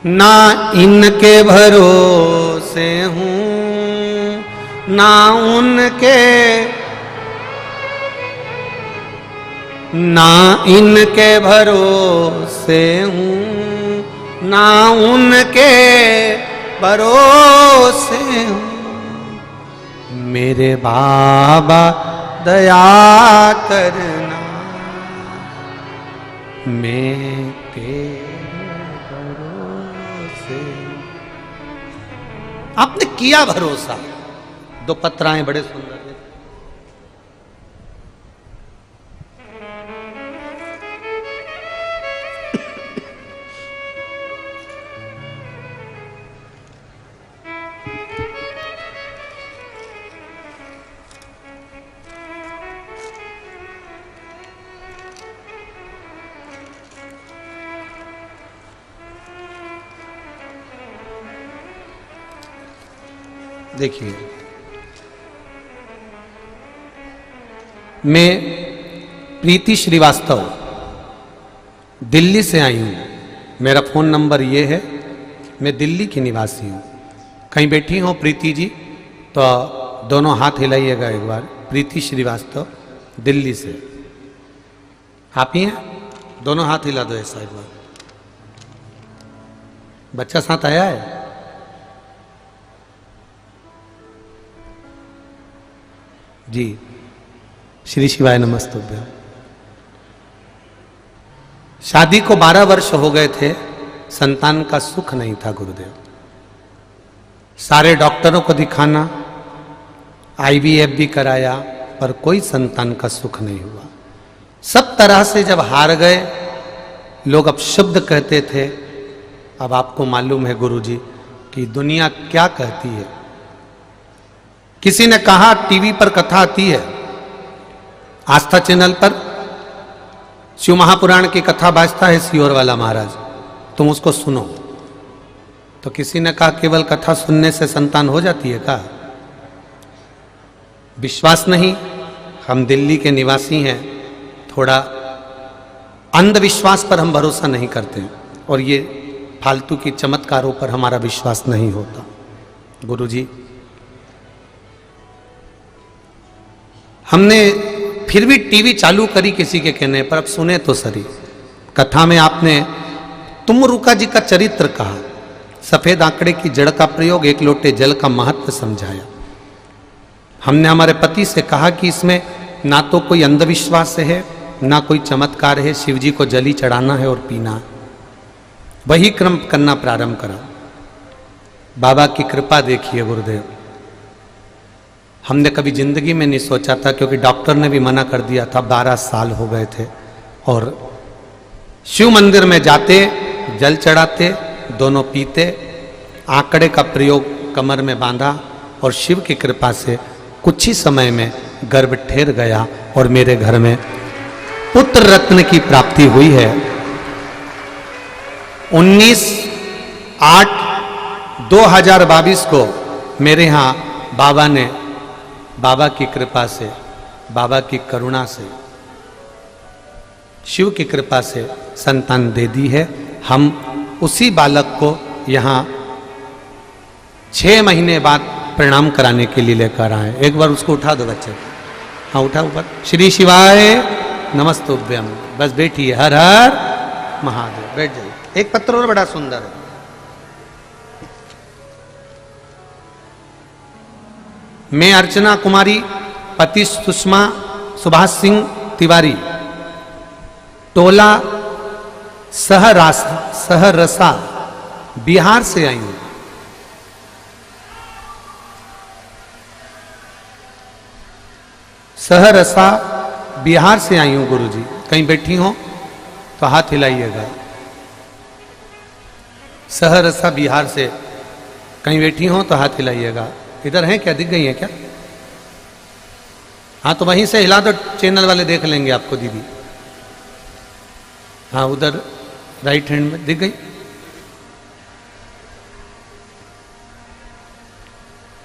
ना इनके भरोसे हूँ, ना उनके, ना इनके भरोसे हूँ, ना उनके भरोसे हूँ, मेरे बाबा दया करना, मैं तेरे भरोसे। आपने किया भरोसा। दो पत्राएं बड़े सुंदर है। देखिए, मैं प्रीति श्रीवास्तव दिल्ली से आई हूं। मेरा फोन नंबर ये है। मैं दिल्ली की निवासी हूं। कहीं बैठी हो प्रीति जी तो दोनों हाथ हिलाइएगा एक बार। प्रीति श्रीवास्तव दिल्ली से। आप ही हैं? दोनों हाथ हिला दो ऐसा एक बार। बच्चा साथ आया है? जी, श्री शिवाय नमस्तुभ्यं। शादी को 12 वर्ष हो गए थे, संतान का सुख नहीं था गुरुदेव। सारे डॉक्टरों को दिखाना, आईवीएफ भी कराया, पर कोई संतान का सुख नहीं हुआ। सब तरह से जब हार गए, लोग अपशब्द कहते थे। अब आपको मालूम है गुरुजी कि दुनिया क्या कहती है। किसी ने कहा टीवी पर कथा आती है, आस्था चैनल पर शिव महापुराण की कथा बाजता है सियोर वाला महाराज, तुम उसको सुनो। तो किसी ने कहा केवल कथा सुनने से संतान हो जाती है क्या? विश्वास नहीं। हम दिल्ली के निवासी हैं, थोड़ा अंधविश्वास पर हम भरोसा नहीं करते और ये फालतू की चमत्कारों पर हमारा विश्वास नहीं होता। गुरुजी, हमने फिर भी टीवी चालू करी किसी के कहने पर, अब सुने तो सही। कथा में आपने तुमरुका जी का चरित्र कहा, सफेद आंकड़े की जड़ का प्रयोग, एक लोटे जल का महत्व समझाया। हमने हमारे पति से कहा कि इसमें ना तो कोई अंधविश्वास है, ना कोई चमत्कार है। शिव जी को जली चढ़ाना है और पीना, वही क्रम करना प्रारंभ करा। बाबा की कृपा देखिए गुरुदेव। हमने कभी जिंदगी में नहीं सोचा था, क्योंकि डॉक्टर ने भी मना कर दिया था। 12 साल हो गए थे और शिव मंदिर में जाते, जल चढ़ाते, दोनों पीते, आंकड़े का प्रयोग कमर में बांधा और शिव की कृपा से कुछ ही समय में गर्भ ठहर गया और मेरे घर में पुत्र रत्न की प्राप्ति हुई है। 19/8/2022 को मेरे यहाँ बाबा ने, बाबा की कृपा से, बाबा की करुणा से, शिव की कृपा से संतान दे दी है। हम उसी बालक को यहाँ 6 महीने बाद प्रणाम कराने के लिए लेकर आए। एक बार उसको उठा दो बच्चे। हाँ उठा ऊपर। श्री शिवाय नमस्तुभ्यम। बस बैठिए। हर हर महादेव। बैठ जाइए। एक पत्र और बड़ा सुंदर है। मैं अर्चना कुमारी, पति सुषमा सुभाष सिंह तिवारी, टोला सहरसा बिहार से आई हूं। सहरसा बिहार से आई हूं गुरुजी। कहीं बैठी हो तो हाथ हिलाइएगा। सहरसा बिहार से कहीं बैठी हो तो हाथ हिलाइएगा। इधर हैं क्या? दिख गई हैं क्या? हाँ तो वहीं से हिला दो, चैनल वाले देख लेंगे आपको दीदी। हाँ उधर राइट हैंड में दिख गई।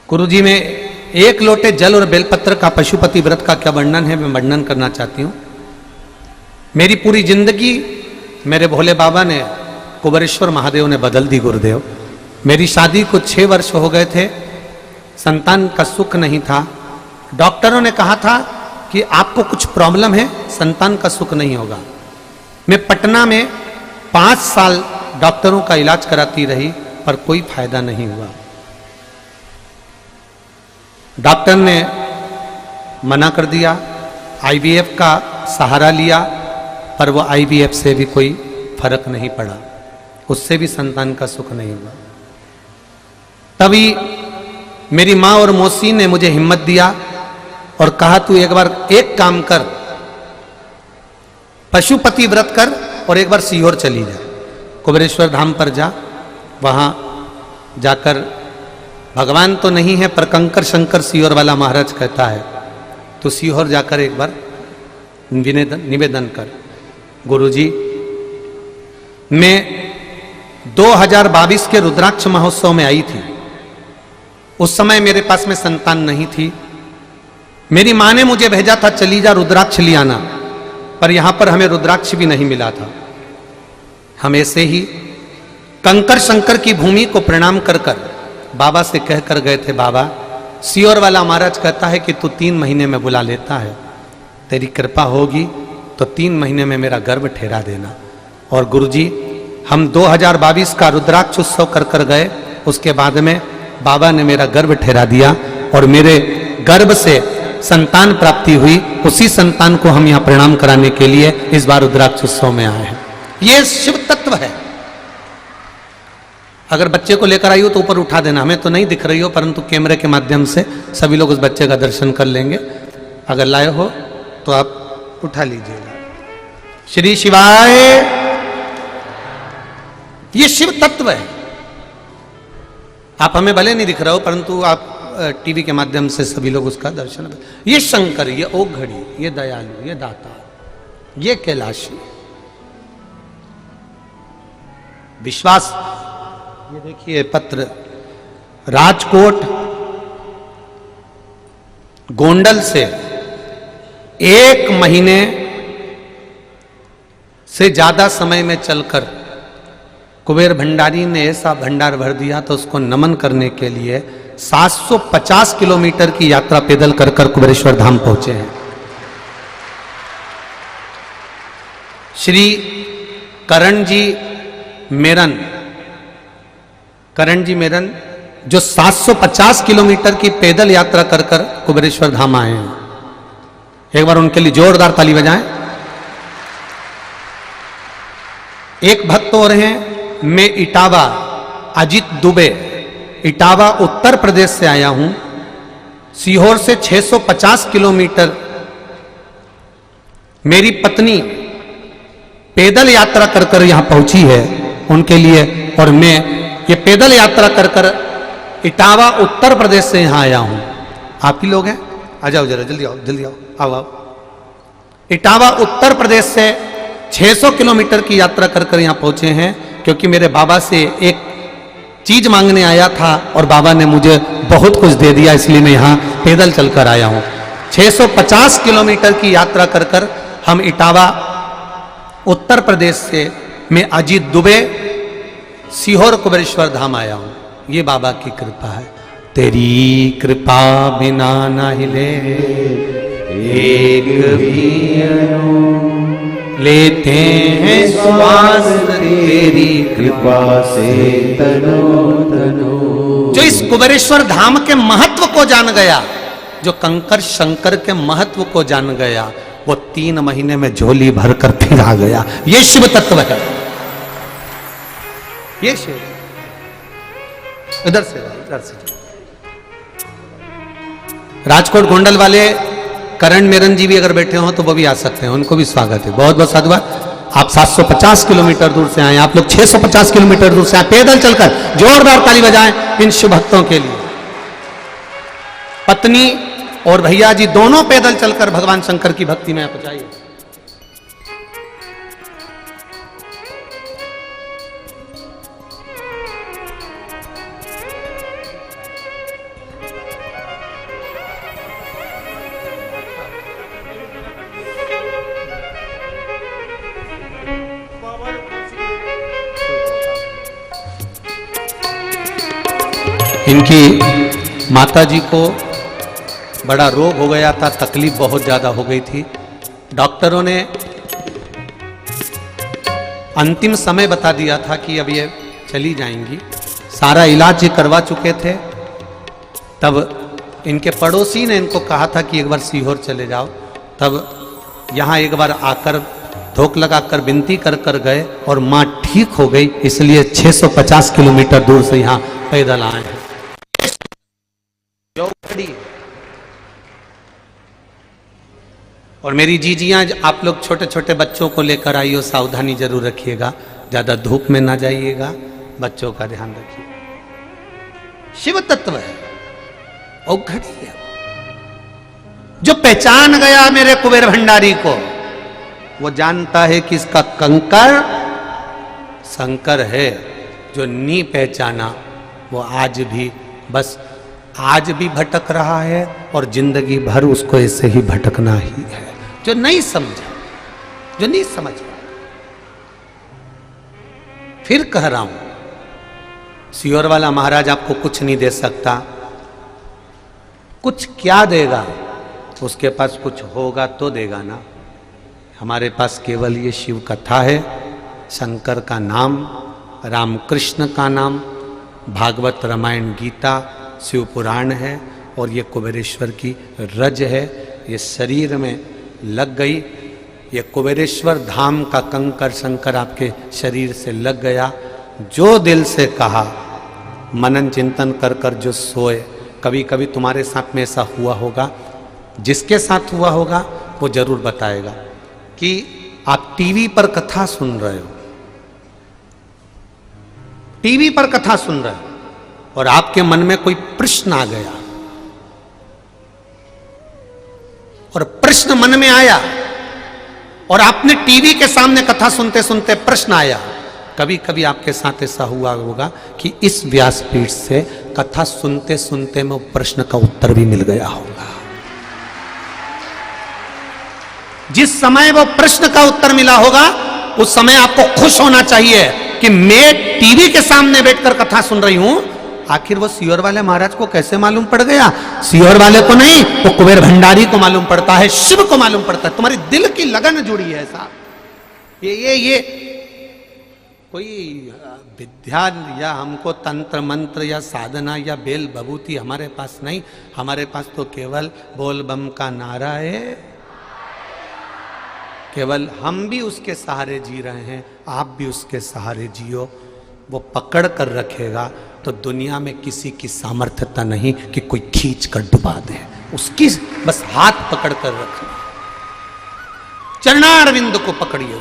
गुरुजी में 1 लोटे जल और बेलपत्र का पशुपति व्रत का क्या वर्णन है, मैं वर्णन करना चाहती हूँ। मेरी पूरी जिंदगी मेरे भोले बाबा ने, कुबेरेश्वर महादेव ने बदल दी गुरुदेव। मेरी शादी को 6 वर्ष हो गए थे, संतान का सुख नहीं था। डॉक्टरों ने कहा था कि आपको कुछ प्रॉब्लम है, संतान का सुख नहीं होगा। मैं पटना में 5 साल डॉक्टरों का इलाज कराती रही, पर कोई फायदा नहीं हुआ। डॉक्टर ने मना कर दिया, आईवीएफ का सहारा लिया, पर वो IVF से भी कोई फर्क नहीं पड़ा, उससे भी संतान का सुख नहीं हुआ। तभी मेरी माँ और मौसी ने मुझे हिम्मत दिया और कहा तू एक बार एक काम कर, पशुपति व्रत कर और एक बार सीहोर चली जा, कुबेरेश्वर धाम पर जा, वहां जाकर भगवान तो नहीं है पर कंकर शंकर सीहोर वाला महाराज कहता है, तो सीहोर जाकर एक बार निवेदन कर। गुरुजी, मैं 2022 के रुद्राक्ष महोत्सव में आई थी, उस समय मेरे पास में संतान नहीं थी। मेरी माँ ने मुझे भेजा था चली जा रुद्राक्ष ले आना, पर यहां पर हमें रुद्राक्ष भी नहीं मिला था। हम ऐसे ही कंकर शंकर की भूमि को प्रणाम कर कर बाबा से कह कर गए थे, बाबा सीहोर वाला महाराज कहता है कि तू 3 महीने में बुला लेता है, तेरी कृपा होगी तो 3 महीने में मेरा गर्भ ठहरा देना। और गुरुजी, हम 2022 का रुद्राक्ष उत्सव कर कर गए, उसके बाद में बाबा ने मेरा गर्भ ठहरा दिया और मेरे गर्भ से संतान प्राप्ति हुई। उसी संतान को हम यहाँ प्रणाम कराने के लिए इस बार रुद्राक्ष उत्सव में आए हैं। ये शिव तत्व है। अगर बच्चे को लेकर आई हो तो ऊपर उठा देना, हमें तो नहीं दिख रही हो, परंतु कैमरे के माध्यम से सभी लोग उस बच्चे का दर्शन कर लेंगे। अगर लाए हो तो आप उठा लीजिएगा। श्री शिवाय, ये शिव तत्व है। आप हमें भले नहीं दिख रहे हो, परंतु आप टीवी के माध्यम से सभी लोग उसका दर्शन। ये शंकर, ये ओघड़ी, ये दयालु, ये दाता, ये कैलाशी। विश्वास, ये देखिए पत्र, राजकोट गोंडल से 1 महीने से ज्यादा समय में चलकर कुबेर भंडारी ने ऐसा भंडार भर दिया, तो उसको नमन करने के लिए 750 किलोमीटर की यात्रा पैदल कर कर कुबेरेश्वर धाम पहुंचे हैं। श्री करण जी मेरन जो 750 किलोमीटर की पैदल यात्रा कर कर कुबेरेश्वर धाम आए हैं, एक बार उनके लिए जोरदार ताली बजाएं। एक भक्त और हैं, मैं इटावा, अजित दुबे, इटावा उत्तर प्रदेश से आया हूं। सीहोर से 650 किलोमीटर मेरी पत्नी पैदल यात्रा कर कर यहां पहुंची है उनके लिए, और मैं ये पैदल यात्रा कर कर इटावा उत्तर प्रदेश से यहां आया हूं। आप ही लोग हैं, आ जाओ जरा, जल्दी आओ, जल्दी आओ, आओ आओ। इटावा उत्तर प्रदेश से 600 किलोमीटर की यात्रा कर कर यहां पहुंचे हैं, क्योंकि मेरे बाबा से एक चीज मांगने आया था और बाबा ने मुझे बहुत कुछ दे दिया, इसलिए मैं यहां पैदल चलकर आया हूं। 650 किलोमीटर की यात्रा कर कर हम इटावा उत्तर प्रदेश से मैं अजीत दुबे सीहोर कुबेरेश्वर धाम आया हूं। ये बाबा की कृपा है। तेरी कृपा बिना न हिले एक भी लेते हैं श्वास, तेरी कृपा से तनो तनो। जो इस कुबेरेश्वर धाम के महत्व को जान गया, जो कंकर शंकर के महत्व को जान गया, वो 3 महीने में झोली भरकर फिर आ गया। ये शिव तत्व है। ये शिव, इधर से राजकोट गोंडल वाले करण मेरन जी भी अगर बैठे हो तो वो भी आ सकते हैं, उनको भी स्वागत है। बहुत बहुत साधुवाद। आप 750 किलोमीटर दूर से आए, आप लोग 650 किलोमीटर दूर से आए पैदल चलकर। जोरदार ताली बजाएं इन शिव भक्तों के लिए। पत्नी और भैया जी दोनों पैदल चलकर भगवान शंकर की भक्ति में पहुंचाइए। इनकी माता जी को बड़ा रोग हो गया था, तकलीफ बहुत ज्यादा हो गई थी। डॉक्टरों ने अंतिम समय बता दिया था कि अब ये चली जाएंगी। सारा इलाज ये करवा चुके थे। तब इनके पड़ोसी ने इनको कहा था कि एक बार सीहोर चले जाओ। तब यहाँ एक बार आकर धोख लगाकर विनती कर कर गए और मां ठीक हो गई, इसलिए 650 किलोमीटर दूर से यहां पैदल आए हैं। और मेरी जीजियां, आप लोग छोटे छोटे बच्चों को लेकर आइयो, सावधानी जरूर रखिएगा, ज्यादा धूप में ना जाइएगा, बच्चों का ध्यान रखिए। शिव तत्व है, औघड़ी है। जो पहचान गया मेरे कुबेर भंडारी को, वो जानता है कि इसका कंकर शंकर है। जो नहीं पहचाना वो आज भी, बस आज भी भटक रहा है और जिंदगी भर उसको ऐसे ही भटकना ही है। जो नहीं समझा, जो नहीं समझ पाया, फिर कह रहा हूं, सियोर वाला महाराज आपको कुछ नहीं दे सकता। कुछ क्या देगा? उसके पास कुछ होगा तो देगा ना। हमारे पास केवल ये शिव कथा है, शंकर का नाम, रामकृष्ण का नाम, भागवत रामायण गीता, शिव पुराण है, और ये कुबेरेश्वर की रज है। ये शरीर में लग गई, ये कुबेरेश्वर धाम का कंकर शंकर आपके शरीर से लग गया। जो दिल से कहा, मनन चिंतन कर कर जो सोए, कभी कभी तुम्हारे साथ में ऐसा हुआ होगा, जिसके साथ हुआ होगा वो जरूर बताएगा कि आप टीवी पर कथा सुन रहे हो, टीवी पर कथा सुन रहे हो और आपके मन में कोई प्रश्न आ गया, और प्रश्न मन में आया और आपने टीवी के सामने कथा सुनते सुनते प्रश्न आया। कभी कभी आपके साथ ऐसा हुआ होगा कि इस व्यासपीठ से कथा सुनते सुनते में प्रश्न का उत्तर भी मिल गया होगा। जिस समय वो प्रश्न का उत्तर मिला होगा, उस समय आपको खुश होना चाहिए कि मैं टीवी के सामने बैठकर कथा सुन रही हूं। आखिर वो सियोर वाले महाराज को कैसे मालूम पड़ गया? सियोर वाले को नहीं, तो कुबेर भंडारी को मालूम पड़ता है, शिव को मालूम पड़ता है। तुम्हारी दिल की लगन जुड़ी है साहब। ये कोई विद्या या हमको तंत्र मंत्र या साधना या बेल बबूती हमारे पास नहीं। हमारे पास तो केवल बोल बम का नारा है। केवल हम भी उसके सहारे जी रहे हैं, आप भी उसके सहारे जियो। वो पकड़ कर रखेगा तो दुनिया में किसी की सामर्थ्यता नहीं कि कोई खींच कर डुबा दे। उसकी बस हाथ पकड़ कर रखना, चरणारविंद को पकड़िए,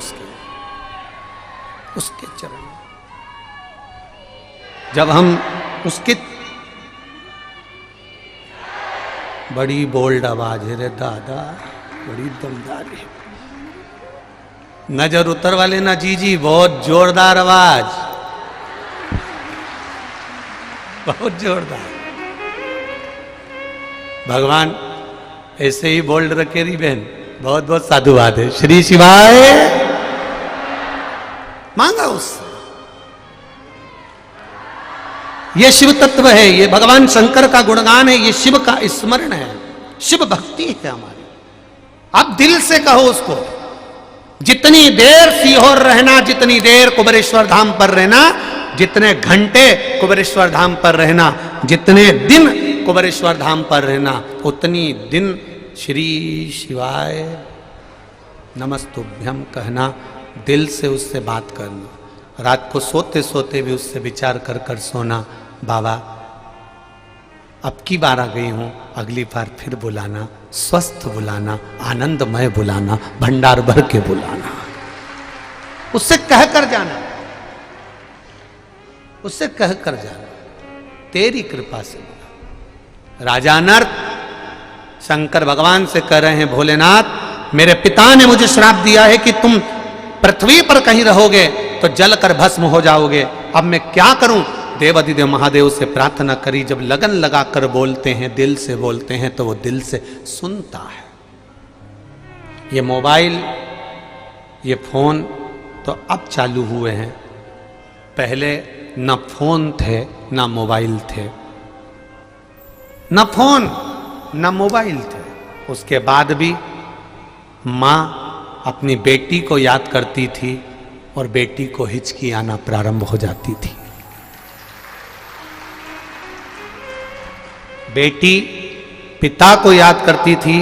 उसके चरण। जब हम उसके, बड़ी बोल्ड आवाज है रे दादा, बड़ी दमदार है। नजर उतर वाले ना जी, बहुत जोरदार आवाज, बहुत जोरदार। भगवान ऐसे ही बोल्ड रखे रही बहन। बहुत बहुत साधुवाद है। श्री शिवाय मांगा उससे। ये शिव तत्व है, ये भगवान शंकर का गुणगान है, ये शिव का स्मरण है, शिव भक्ति है हमारी। आप दिल से कहो उसको। जितनी देर सीहोर रहना, जितनी देर कुबेरेश्वर धाम पर रहना, जितने घंटे कुबेरेश्वर धाम पर रहना, जितने दिन कुबेरेश्वर धाम पर रहना, उतनी दिन श्री शिवाय नमस्तुभ्यम कहना, दिल से उससे बात करना। रात को सोते सोते भी उससे विचार कर कर सोना। बाबा अब की बार आ गई हूं, अगली बार फिर बुलाना, स्वस्थ बुलाना, आनंदमय बुलाना, भंडार भर के बुलाना। उससे कह कर जाना, उससे कह कर जाना, तेरी कृपा से बुला। राजा नर्क शंकर भगवान से कह रहे हैं, भोलेनाथ मेरे पिता ने मुझे श्राप दिया है कि तुम पृथ्वी पर कहीं रहोगे तो जल कर भस्म हो जाओगे। अब मैं क्या करूं? देवाधिदेव महादेव से प्रार्थना करी। जब लगन लगाकर बोलते हैं, दिल से बोलते हैं, तो वो दिल से सुनता है। ये मोबाइल, ये फोन तो अब चालू हुए हैं, पहले न फोन थे न मोबाइल थे, न फोन न मोबाइल थे। उसके बाद भी माँ अपनी बेटी को याद करती थी और बेटी को हिचकी आना प्रारंभ हो जाती थी। बेटी पिता को याद करती थी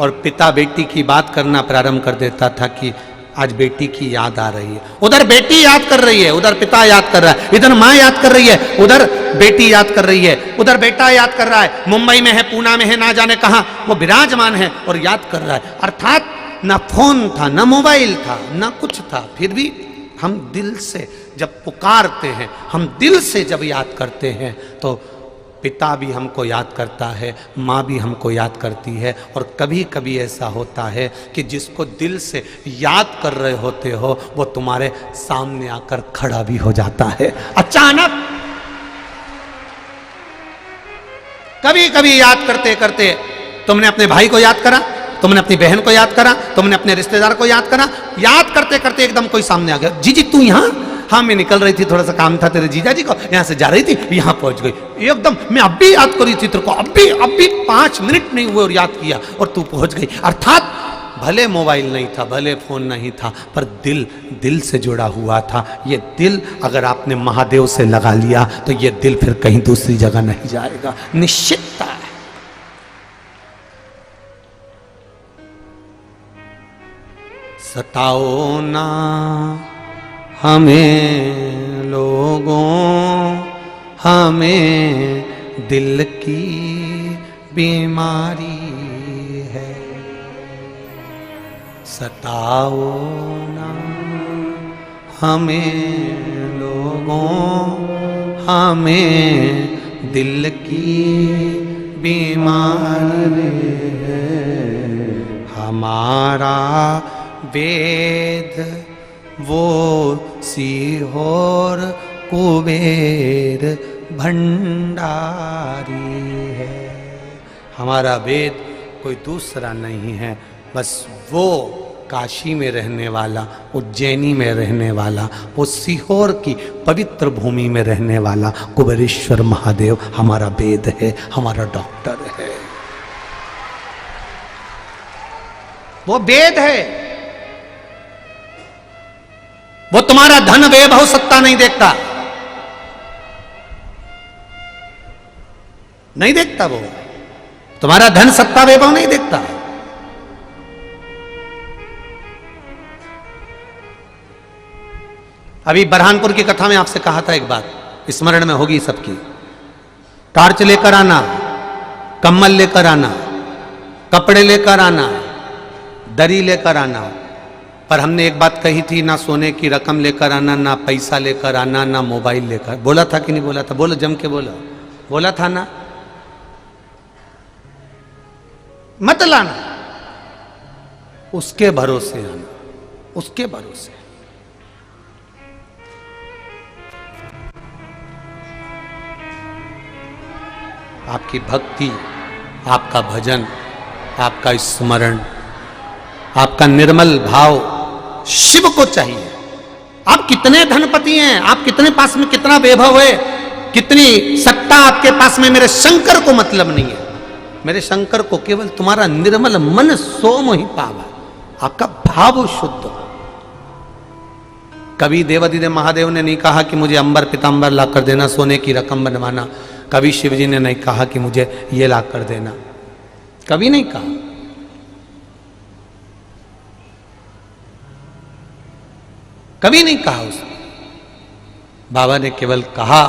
और पिता बेटी की बात करना प्रारंभ कर देता था कि आज बेटी की याद आ रही है, उधर बेटी याद कर रही है, उधर पिता याद कर रहा है, इधर माँ याद कर रही है, उधर बेटी याद कर रही है, उधर बेटा याद कर रहा है, मुंबई में है, पूना में है, ना जाने कहां वो विराजमान है और याद कर रहा है। अर्थात ना फोन था, ना मोबाइल था, ना कुछ था, फिर भी हम दिल से जब पुकारते हैं, हम दिल से जब याद करते हैं तो पिता भी हमको याद करता है, माँ भी हमको याद करती है। और कभी कभी ऐसा होता है कि जिसको दिल से याद कर रहे होते हो वो तुम्हारे सामने आकर खड़ा भी हो जाता है अचानक। कभी कभी याद करते करते तुमने अपने भाई को याद करा, तुमने अपनी बहन को याद करा, तुमने अपने रिश्तेदार को याद करा, याद करते करते एकदम कोई सामने आ गया, जी तू यहाँ? हाँ मैं निकल रही थी, थोड़ा सा काम था तेरे जीजा जी को, यहाँ से जा रही थी, यहाँ पहुंच गई, एकदम मैं अभी याद कर रही थी तेरे को, अभी 5 मिनट नहीं हुए और याद किया और तू पहुंच गई। अर्थात भले मोबाइल नहीं था, भले फोन नहीं था, पर दिल से जुड़ा हुआ था। ये दिल अगर आपने महादेव से लगा लिया तो ये दिल फिर कहीं दूसरी जगह नहीं जाएगा, निश्चितता है। सताओ ना हमें लोगों, हमें दिल की बीमारी है। सताओ ना हमें लोगों, हमें दिल की बीमारी है। हमारा वेद वो सीहोर कुबेर भंडारी है। हमारा वेद कोई दूसरा नहीं है, बस वो काशी में रहने वाला, उज्जैनी में रहने वाला, वो सीहोर की पवित्र भूमि में रहने वाला कुबेरेश्वर महादेव हमारा वेद है, हमारा डॉक्टर है, वो वेद है। वो तुम्हारा धन वैभव सत्ता नहीं देखता, नहीं देखता, वो तुम्हारा धन सत्ता वैभव नहीं देखता। अभी बरहानपुर की कथा में आपसे कहा था एक बात, स्मरण में होगी सबकी। टार्च लेकर आना, कम्बल लेकर आना, कपड़े लेकर आना, दरी लेकर आना, पर हमने एक बात कही थी, ना सोने की रकम लेकर आना, ना पैसा लेकर आना, ना मोबाइल लेकर। बोला था कि नहीं बोला था? बोलो, जम के बोलो, बोला था ना? मत लाना, उसके भरोसे आना, उसके भरोसे। आपकी भक्ति, आपका भजन, आपका स्मरण, आपका निर्मल भाव शिव को चाहिए। आप कितने धनपति हैं, आप कितने पास में कितना वैभव है, कितनी सत्ता आपके पास में, मेरे शंकर को मतलब नहीं है। मेरे शंकर को केवल तुम्हारा निर्मल मन सोम ही पावा, आपका भाव शुद्ध हो। कभी देवादिदेव महादेव ने नहीं कहा कि मुझे अंबर पीतांबर ला कर देना, सोने की रकम बनवाना। कभी शिव जी ने नहीं कहा कि मुझे ये ला कर देना, कभी नहीं कहा। कभी नहीं कहा उसने। बाबा ने केवल कहा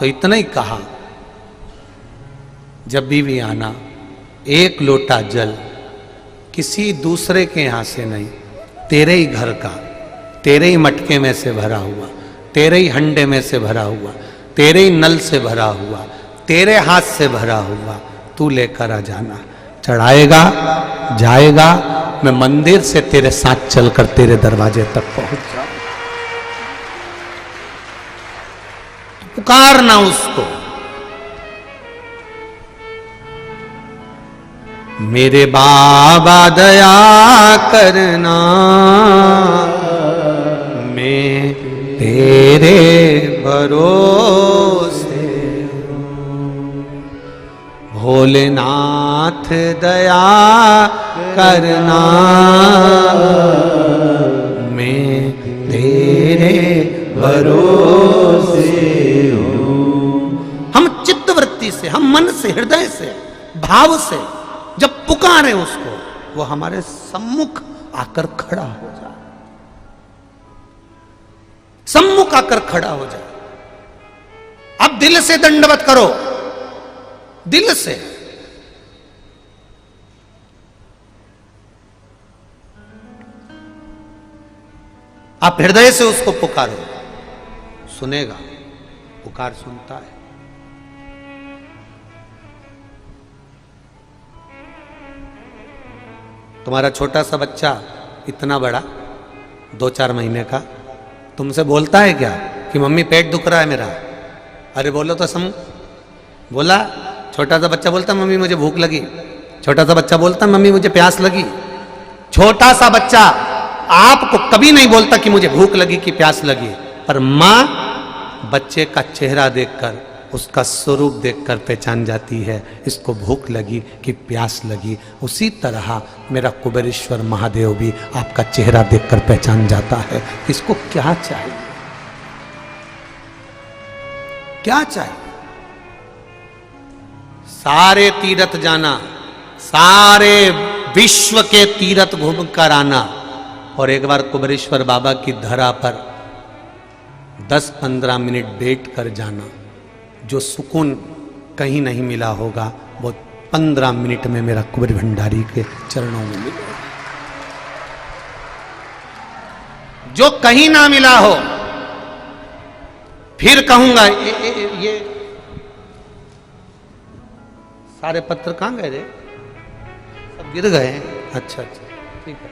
तो इतना ही कहा, जब भी आना एक लोटा जल किसी दूसरे के यहां से नहीं, तेरे ही घर का, तेरे ही मटके में से भरा हुआ, तेरे ही हंडे में से भरा हुआ, तेरे ही नल से भरा हुआ, तेरे हाथ से भरा हुआ, तू लेकर आ जाना। चढ़ाएगा, जाएगा, मैं मंदिर से तेरे साथ चलकर तेरे दरवाजे तक पहुंच जाऊं। पुकारना उसको, मेरे बाबा दया करना, मैं तेरे भरोसे हूँ। भोलेनाथ दया करना, मैं तेरे भरोसे हूँ। हम चित्तवृत्ति से, हम मन से, हृदय से, भाव से जब पुकारें उसको, वो हमारे सम्मुख आकर खड़ा हो जाए। सम्मुख आकर खड़ा हो जाए। अब दिल से दंडवत करो, दिल से। आप हृदय से उसको पुकारो, सुनेगा, पुकार सुनता है। तुम्हारा छोटा सा बच्चा इतना बड़ा 2-4 महीने का तुमसे बोलता है क्या कि मम्मी पेट दुख रहा है मेरा? अरे बोलो तो बोला। छोटा सा बच्चा बोलता मम्मी मुझे भूख लगी। छोटा सा बच्चा बोलता मम्मी मुझे प्यास लगी। छोटा सा बच्चा आपको कभी नहीं बोलता कि मुझे भूख लगी कि प्यास लगी, पर मां बच्चे का चेहरा देखकर, उसका स्वरूप देखकर पहचान जाती है इसको भूख लगी कि प्यास लगी। उसी तरह मेरा कुबेरेश्वर महादेव भी आपका चेहरा देखकर पहचान जाता है इसको क्या चाहिए, क्या चाहिए। सारे तीर्थ जाना, सारे विश्व के तीर्थ घूम कर आना और एक बार कुबेरेश्वर बाबा की धरा पर 10-15 मिनट बैठ कर जाना, जो सुकून कहीं नहीं मिला होगा वो 15 मिनट में मेरा कुबेर भंडारी के चरणों में मिलेगा। जो कहीं ना मिला हो, फिर कहूंगा ये सारे पत्र कहां गए रे? सब गिर गए। अच्छा अच्छा ठीक है,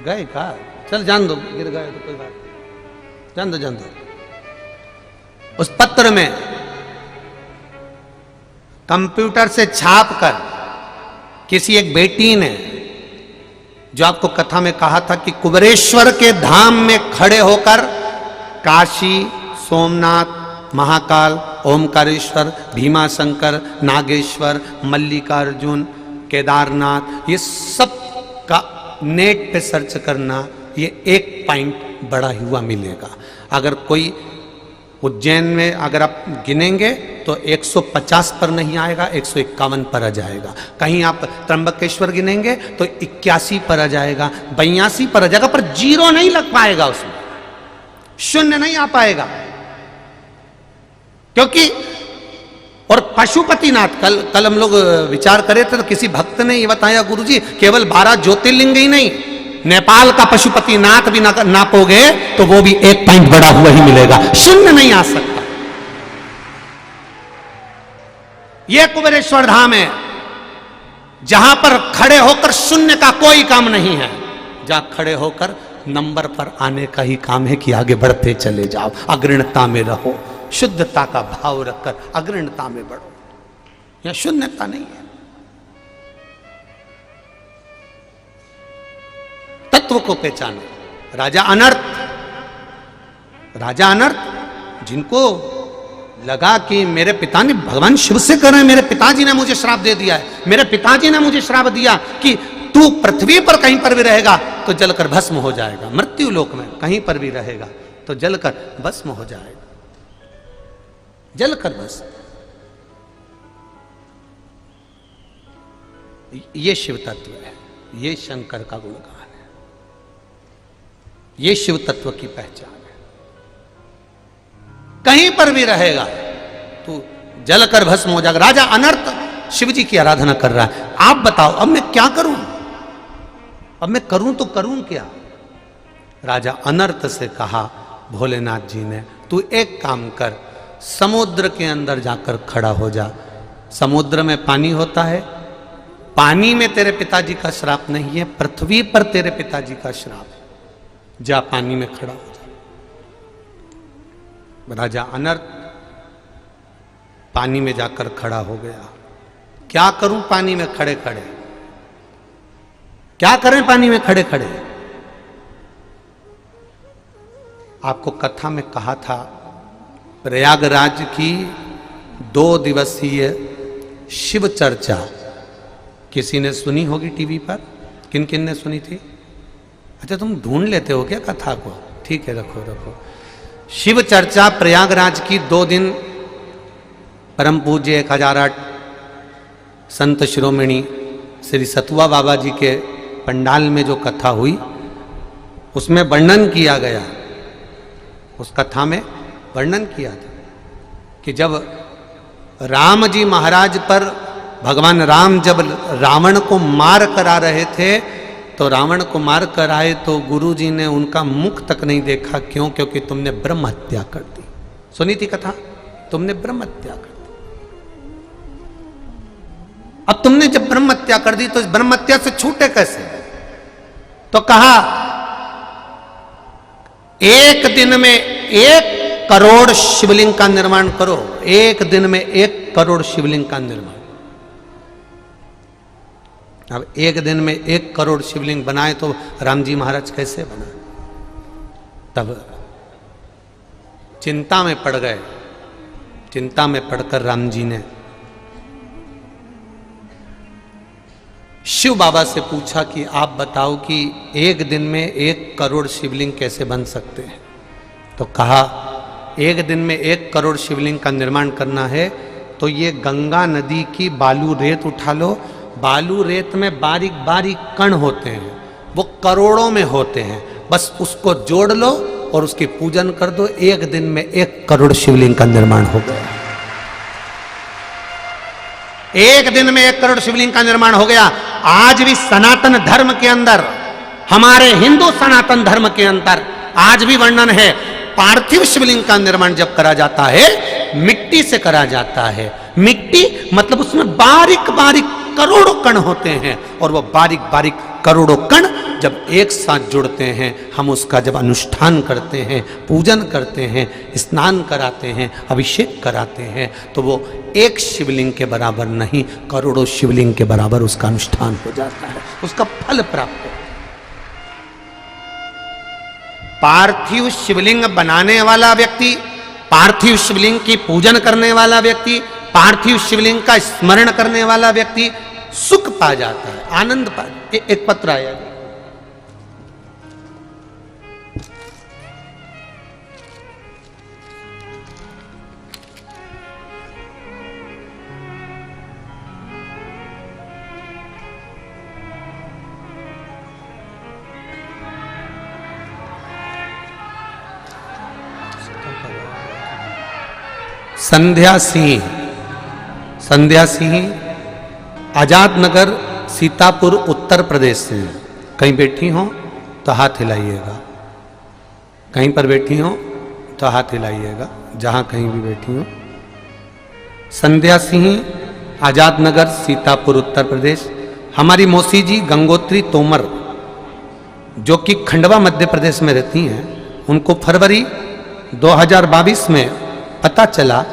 गए का? चल जान दो, गिर गए तो कोई बात, जान दो जान दो। उस पत्र में कंप्यूटर से छाप कर किसी एक बेटी ने, जो आपको कथा में कहा था कि कुबेरेश्वर के धाम में खड़े होकर काशी, सोमनाथ, महाकाल, ओमकारेश्वर, भीमाशंकर, नागेश्वर, मल्लिकार्जुन, केदारनाथ, ये सब का नेट पे सर्च करना, ये एक पॉइंट बड़ा हुआ मिलेगा। अगर कोई उज्जैन में अगर आप गिनेंगे तो 150 पर नहीं आएगा, 151 पर आ जाएगा। कहीं आप त्र्यंबकेश्वर गिनेंगे तो 81 पर आ जाएगा, 82 पर आ जाएगा, पर जीरो नहीं लग पाएगा, उसमें शून्य नहीं आ पाएगा। क्योंकि और पशुपतिनाथ, कल हम लोग विचार करे थे तो किसी भक्त ने ये बताया गुरुजी, केवल 12 ज्योतिर्लिंग ही नहीं, नेपाल का पशुपतिनाथ भी नापोगे तो वो भी एक पॉइंट बड़ा हुआ ही मिलेगा, शून्य नहीं आ सकता। यह कुबेरेश्वर धाम है जहां पर खड़े होकर शून्य का कोई काम नहीं है, जहां खड़े होकर नंबर पर आने का ही काम है कि आगे बढ़ते चले जाओ, अग्रणता में रहो, शुद्धता का भाव रखकर अग्रणता में बढ़ो। यह शून्यता नहीं है। तत्व को पहचानो। राजा अनर्थ जिनको लगा कि मेरे पिता ने, भगवान शिव से कर रहे हैं, मेरे पिताजी ने मुझे श्राप दे दिया है, मेरे पिताजी ने मुझे श्राप दिया कि तू पृथ्वी पर कहीं पर भी रहेगा तो जलकर भस्म हो जाएगा, मृत्यु लोक में कहीं पर भी रहेगा तो जलकर भस्म हो जाएगा, जलकर भस्म। ये शिव तत्व है, ये शंकर का गुणगान है, ये शिव तत्व की पहचान है। कहीं पर भी रहेगा तो जलकर भस्म हो जाएगा। राजा अनर्थ शिव जी की आराधना कर रहा है। आप बताओ अब मैं क्या करूं, अब मैं करूं तो करूं क्या? राजा अनर्थ से कहा भोलेनाथ जी ने, तू एक काम कर, समुद्र के अंदर जाकर खड़ा हो जा। समुद्र में पानी होता है, पानी में तेरे पिताजी का श्राप नहीं है, पृथ्वी पर तेरे पिताजी का श्राप है, जा पानी में खड़ा हो जा। राजा अनर्थ पानी में जाकर खड़ा हो गया। क्या करूं पानी में खड़े खड़े, क्या करें पानी में खड़े खड़े? आपको कथा में कहा था प्रयागराज की 2 दिवसीय शिव चर्चा किसी ने सुनी होगी टीवी पर? किन किन ने सुनी थी? अच्छा तुम ढूंढ लेते हो क्या कथा को? ठीक है, रखो रखो। शिव चर्चा प्रयागराज की 2 दिन परम पूज्य 1008 संत शिरोमणि श्री सतुआ बाबा जी के पंडाल में जो कथा हुई उसमें वर्णन किया गया उस कथा में वर्णन किया था कि जब राम जी महाराज पर भगवान राम जब रावण को मार करा रहे थे, तो रावण को मार कर आए तो गुरु जी ने उनका मुख तक नहीं देखा। क्यों? क्योंकि तुमने ब्रह्म हत्या कर दी। सुनी थी कथा? तुमने ब्रह्म हत्या कर दी। अब तुमने जब ब्रह्म हत्या कर दी तो इस ब्रह्म हत्या से छूटे कैसे? तो कहा एक दिन में 1 करोड़ शिवलिंग का निर्माण करो। एक दिन में 1 करोड़ शिवलिंग का निर्माण। अब एक दिन में 1 करोड़ शिवलिंग बनाए तो राम जी महाराज कैसे बनाए? तब चिंता में पड़ गए। चिंता में पड़कर राम जी ने शिव बाबा से पूछा कि आप बताओ कि एक दिन में 1 करोड़ शिवलिंग कैसे बन सकते हैं? तो कहा एक दिन में 1 करोड़ शिवलिंग का निर्माण करना है तो ये गंगा नदी की बालू रेत उठा लो। बालू रेत में बारीक बारीक कण होते हैं, वो करोड़ों में होते हैं। बस उसको जोड़ लो और उसकी पूजन कर दो। एक दिन में 1 करोड़ शिवलिंग का निर्माण हो गया। एक दिन में 1 करोड़ शिवलिंग का निर्माण हो गया। आज भी सनातन धर्म के अंदर, हमारे हिंदू सनातन धर्म के अंदर आज भी वर्णन है, पार्थिव शिवलिंग का निर्माण जब करा जाता है मिट्टी से करा जाता है। मिट्टी मतलब उसमें बारीक बारीक करोड़ों कण होते हैं, और वो बारीक बारीक करोड़ों कण जब एक साथ जुड़ते हैं, हम उसका जब अनुष्ठान करते हैं, पूजन करते हैं, स्नान कराते हैं, अभिषेक कराते हैं, तो वो एक शिवलिंग के बराबर नहीं, करोड़ों शिवलिंग के बराबर उसका अनुष्ठान हो जाता है, उसका फल प्राप्त हो। पार्थिव शिवलिंग बनाने वाला व्यक्ति, पार्थिव शिवलिंग की पूजन करने वाला व्यक्ति, पार्थिव शिवलिंग का स्मरण करने वाला व्यक्ति सुख पा जाता है, आनंद पा। एक पत्र आया, संध्या सिंह, संध्या सिंह आजाद नगर सीतापुर उत्तर प्रदेश से। कहीं बैठी हो तो हाथ हिलाइएगा, कहीं पर बैठी हो तो हाथ हिलाइएगा, जहां कहीं भी बैठी हो। संध्या सिंह आजाद नगर सीतापुर उत्तर प्रदेश। हमारी मौसी जी गंगोत्री तोमर जो कि खंडवा मध्य प्रदेश में रहती हैं, उनको फरवरी 2022 में पता चला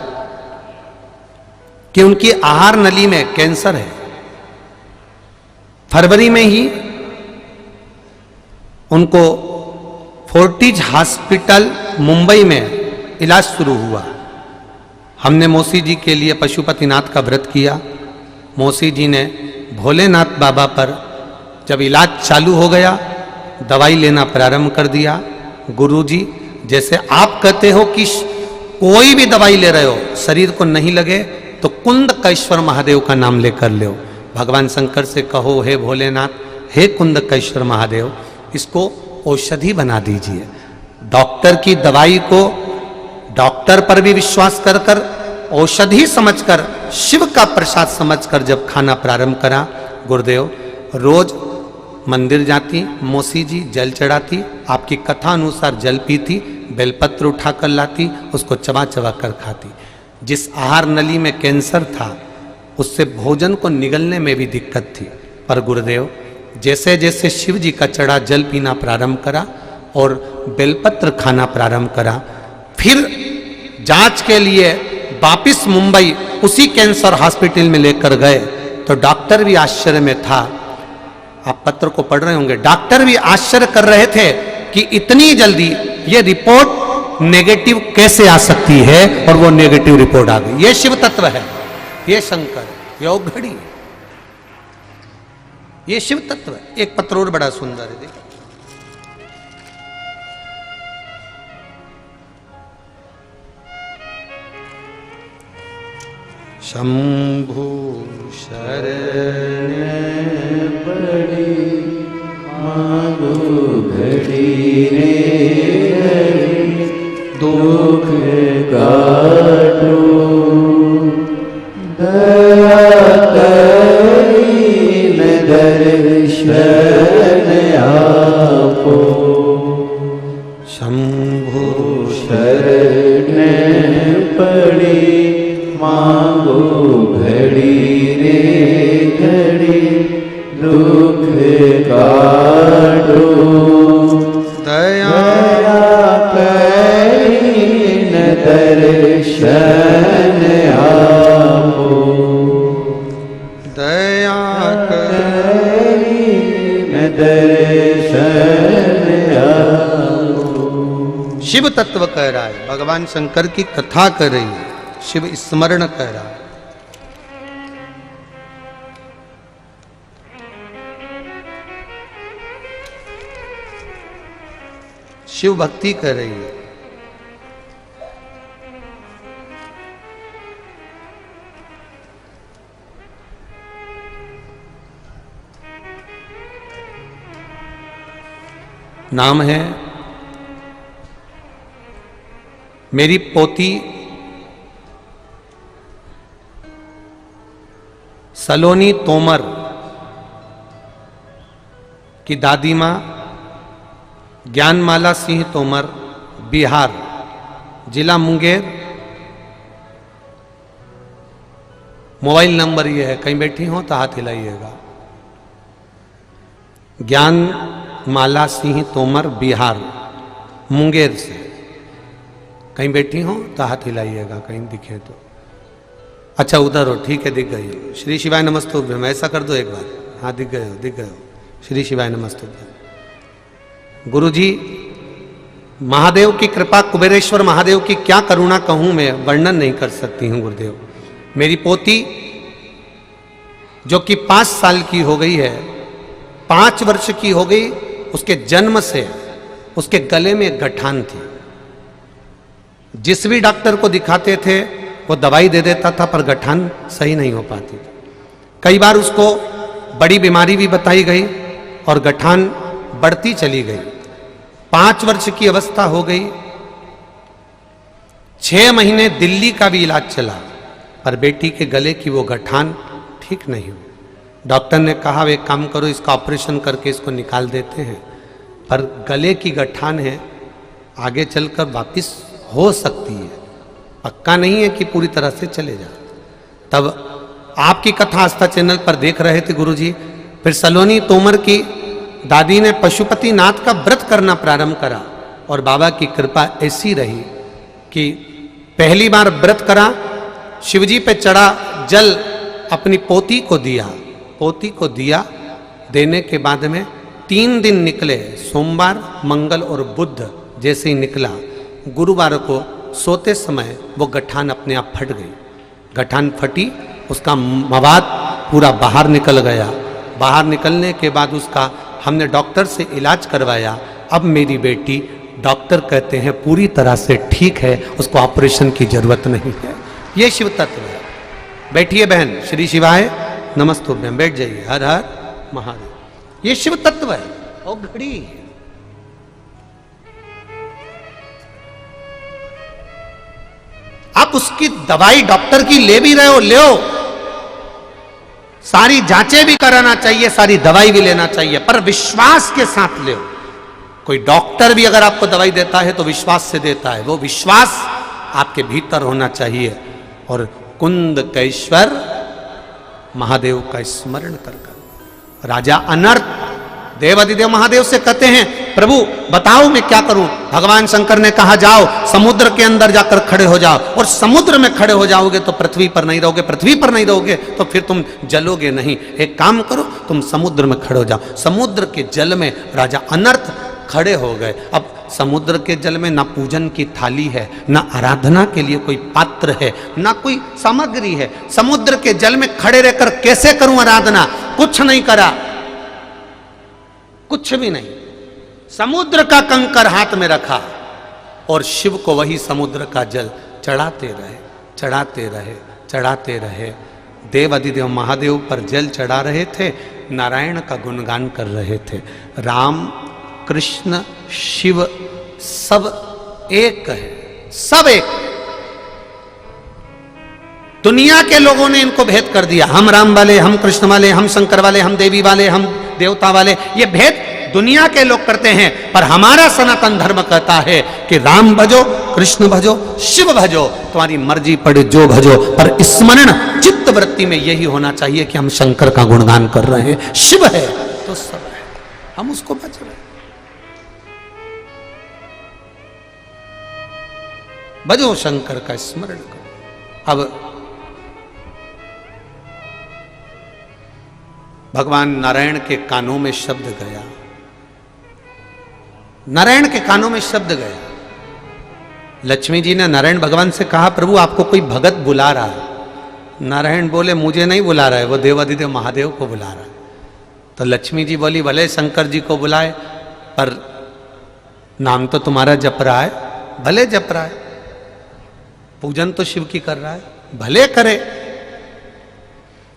कि उनकी आहार नली में कैंसर है। फरवरी में ही उनको फोर्टिज हॉस्पिटल मुंबई में इलाज शुरू हुआ। हमने मौसी जी के लिए पशुपतिनाथ का व्रत किया। मौसी जी ने भोलेनाथ बाबा पर जब इलाज चालू हो गया, दवाई लेना प्रारंभ कर दिया। गुरुजी, जैसे आप कहते हो कि कोई भी दवाई ले रहे हो शरीर को नहीं लगे तो कुंदकेश्वर महादेव का नाम लेकर लो। भगवान शंकर से कहो, हे भोलेनाथ, हे कुंदकेश्वर महादेव, इसको औषधि बना दीजिए। डॉक्टर की दवाई को डॉक्टर पर भी विश्वास कर कर, औषधि समझकर, शिव का प्रसाद समझकर जब खाना प्रारंभ करा, गुरुदेव रोज मंदिर जाती, मौसी जी जल चढ़ाती, आपकी कथा अनुसार जल पीती, बेलपत्र उठाकर लाती, उसको चबा चबा कर खाती। जिस आहार नली में कैंसर था उससे भोजन को निगलने में भी दिक्कत थी। पर गुरुदेव जैसे जैसे शिव जी का चढ़ा जल पीना प्रारंभ करा और बेलपत्र खाना प्रारंभ करा, फिर जांच के लिए वापिस मुंबई उसी कैंसर हॉस्पिटल में लेकर गए तो डॉक्टर भी आश्चर्य में था। आप पत्र को पढ़ रहे होंगे, डॉक्टर भी आश्चर्य कर रहे थे कि इतनी जल्दी ये रिपोर्ट नेगेटिव कैसे आ सकती है, और वो नेगेटिव रिपोर्ट आ गई। ये शिव तत्व है, ये शंकर, ये औघड़ी, ये शिव तत्व है। एक पत्र और बड़ा सुंदर है, देखो। शंभु शरण पड़ी मांगो घड़ी रे, दुख काटो दया करीन दर्शन आपो शंभु शरण पड़ी मांगो घड़ी रे घड़ी दुख काटो दया करीन दर्शन आपो दया करीन दर्शन आपो। शिव तत्व कह रहा है, भगवान शंकर की कथा कर रही है, शिव स्मरण कह रहा है। शिव भक्ति कर रही है। नाम है मेरी पोती सलोनी तोमर की दादी मां ज्ञानमाला सिंह तोमर, बिहार, जिला मुंगेर। मोबाइल नंबर ये है, कहीं बैठी हो तो हाथ हिलाइएगा। ज्ञानमाला सिंह तोमर, बिहार, मुंगेर से। कहीं बैठी हो तो हाथ हिलाइएगा, कहीं दिखे तो। अच्छा उधर हो, ठीक है, दिख गई हो। श्री शिवाय नमस्तुभ्यम, ऐसा कर दो एक बार। हाँ दिख गए हो, दिख गए हो। श्री शिवाय नमस्तुभ्यम। गुरुजी, महादेव की कृपा, कुबेरेश्वर महादेव की क्या करुणा कहूं मैं, वर्णन नहीं कर सकती हूं गुरुदेव। मेरी पोती जो कि 5 साल की हो गई है, 5 वर्ष की हो गई, उसके जन्म से उसके गले में एक गठान थी। जिस भी डॉक्टर को दिखाते थे वो दवाई दे देता था, पर गठान सही नहीं हो पाती थी। कई बार उसको बड़ी बीमारी भी बताई गई और गठान बढ़ती चली गई। 5 वर्ष की अवस्था हो गई। 6 महीने दिल्ली का भी इलाज चला, पर बेटी के गले की वो गठान ठीक नहीं हुई। डॉक्टर ने कहा वे काम करो, इसका ऑपरेशन करके इसको निकाल देते हैं, पर गले की गठान है, आगे चलकर वापस हो सकती है, पक्का नहीं है कि पूरी तरह से चले जाए। तब आपकी कथा आस्था चैनल पर देख रहे थे गुरुजी। फिर सलोनी तोमर की दादी ने पशुपति नाथ का व्रत करना प्रारंभ करा और बाबा की कृपा ऐसी रही कि पहली बार व्रत करा, शिवजी पे चढ़ा जल अपनी पोती को दिया। पोती को दिया, देने के बाद में 3 दिन निकले, सोमवार, मंगल और बुध। जैसे ही निकला, गुरुवार को सोते समय वो गठान अपने आप फट गई। गठान फटी, उसका मवाद पूरा बाहर निकल गया। बाहर निकलने के बाद उसका हमने डॉक्टर से इलाज करवाया। अब मेरी बेटी, डॉक्टर कहते हैं पूरी तरह से ठीक है, उसको ऑपरेशन की जरूरत नहीं है। ये शिव तत्व है। बैठिए बहन, श्री शिवाय नमस्तुभ्यम, बैठ जाइए। हर हर महादेव। ये शिव तत्व है। और घड़ी आप उसकी दवाई डॉक्टर की ले भी रहे हो, ले सारी जांचें भी कराना चाहिए, सारी दवाई भी लेना चाहिए, पर विश्वास के साथ ले। कोई डॉक्टर भी अगर आपको दवाई देता है तो विश्वास से देता है। वो विश्वास आपके भीतर होना चाहिए। और कुंद कैश्वर महादेव का स्मरण कर राजा अनर्थ देवादिदेव महादेव से कहते हैं प्रभु बताओ मैं क्या करूं। भगवान शंकर ने कहा जाओ समुद्र के अंदर जाकर खड़े हो जाओ, और समुद्र में खड़े हो जाओगे तो पृथ्वी पर नहीं रहोगे, पृथ्वी पर नहीं रहोगे तो फिर तुम जलोगे नहीं। एक काम करो, तुम समुद्र में खड़े हो जाओ। समुद्र के जल में राजा अनर्थ खड़े हो गए। अब समुद्र के जल में ना पूजन की थाली है, ना आराधना के लिए कोई पात्र है, ना कोई सामग्री है। समुद्र के जल में खड़े रहकर कैसे करूं आराधना? कुछ नहीं करा, कुछ भी नहीं। समुद्र का कंकर हाथ में रखा और शिव को वही समुद्र का जल चढ़ाते रहे, चढ़ाते रहे, चढ़ाते रहे। देव अधिदेव महादेव पर जल चढ़ा रहे थे, नारायण का गुणगान कर रहे थे। राम कृष्ण शिव सब एक है, सब एक। दुनिया के लोगों ने इनको भेद कर दिया, हम राम वाले, हम कृष्ण वाले, हम शंकर वाले, हम देवी वाले, हम देवता वाले। ये भेद दुनिया के लोग करते हैं, पर हमारा सनातन धर्म कहता है कि राम भजो, कृष्ण भजो, शिव भजो, तुम्हारी मर्जी पड़े जो भजो, पर स्मरण चित्त वृत्ति में यही होना चाहिए कि हम शंकर का गुणगान कर रहे हैं। शिव है तो सब है, हम उसको भज रहे हैं। भजो शंकर का स्मरण करो। अब भगवान नारायण के कानों में शब्द गया, नारायण के कानों में शब्द गया। लक्ष्मी जी ने नारायण भगवान से कहा, प्रभु आपको कोई भगत बुला रहा है। नारायण बोले, मुझे नहीं बुला रहा है, वो देवाधिदेव महादेव को बुला रहा है। तो लक्ष्मी जी बोली, भले शंकर जी को बुलाए, पर नाम तो तुम्हारा जप रहा है। भले जप रहा है, पूजन तो शिव की कर रहा है, भले करे।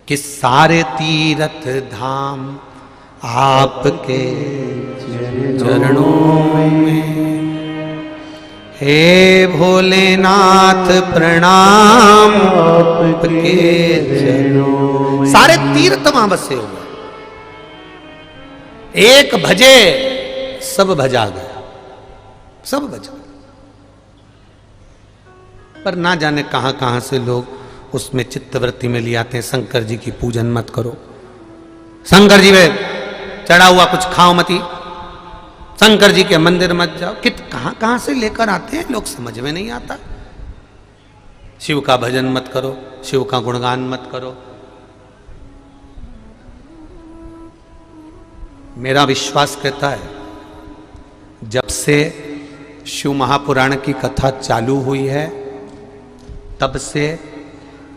कि सारे तीर्थ धाम आपके चरणों में, हे भोलेनाथ प्रणाम आपके चरणों में। सारे तीर्थ वहां बसे हुए, एक भजे सब भजा गया, सब भजा। पर ना जाने कहां कहां से लोग उसमें चित्तवृत्ति में ले आते हैं, शंकर जी की पूजन मत करो, शंकर जी में चढ़ा हुआ कुछ खाओ मती, शंकर जी के मंदिर मत जाओ। कहां कहां से लेकर आते हैं लोग, समझ में नहीं आता। शिव का भजन मत करो, शिव का गुणगान मत करो। मेरा विश्वास कहता है, जब से शिव महापुराण की कथा चालू हुई है, तब से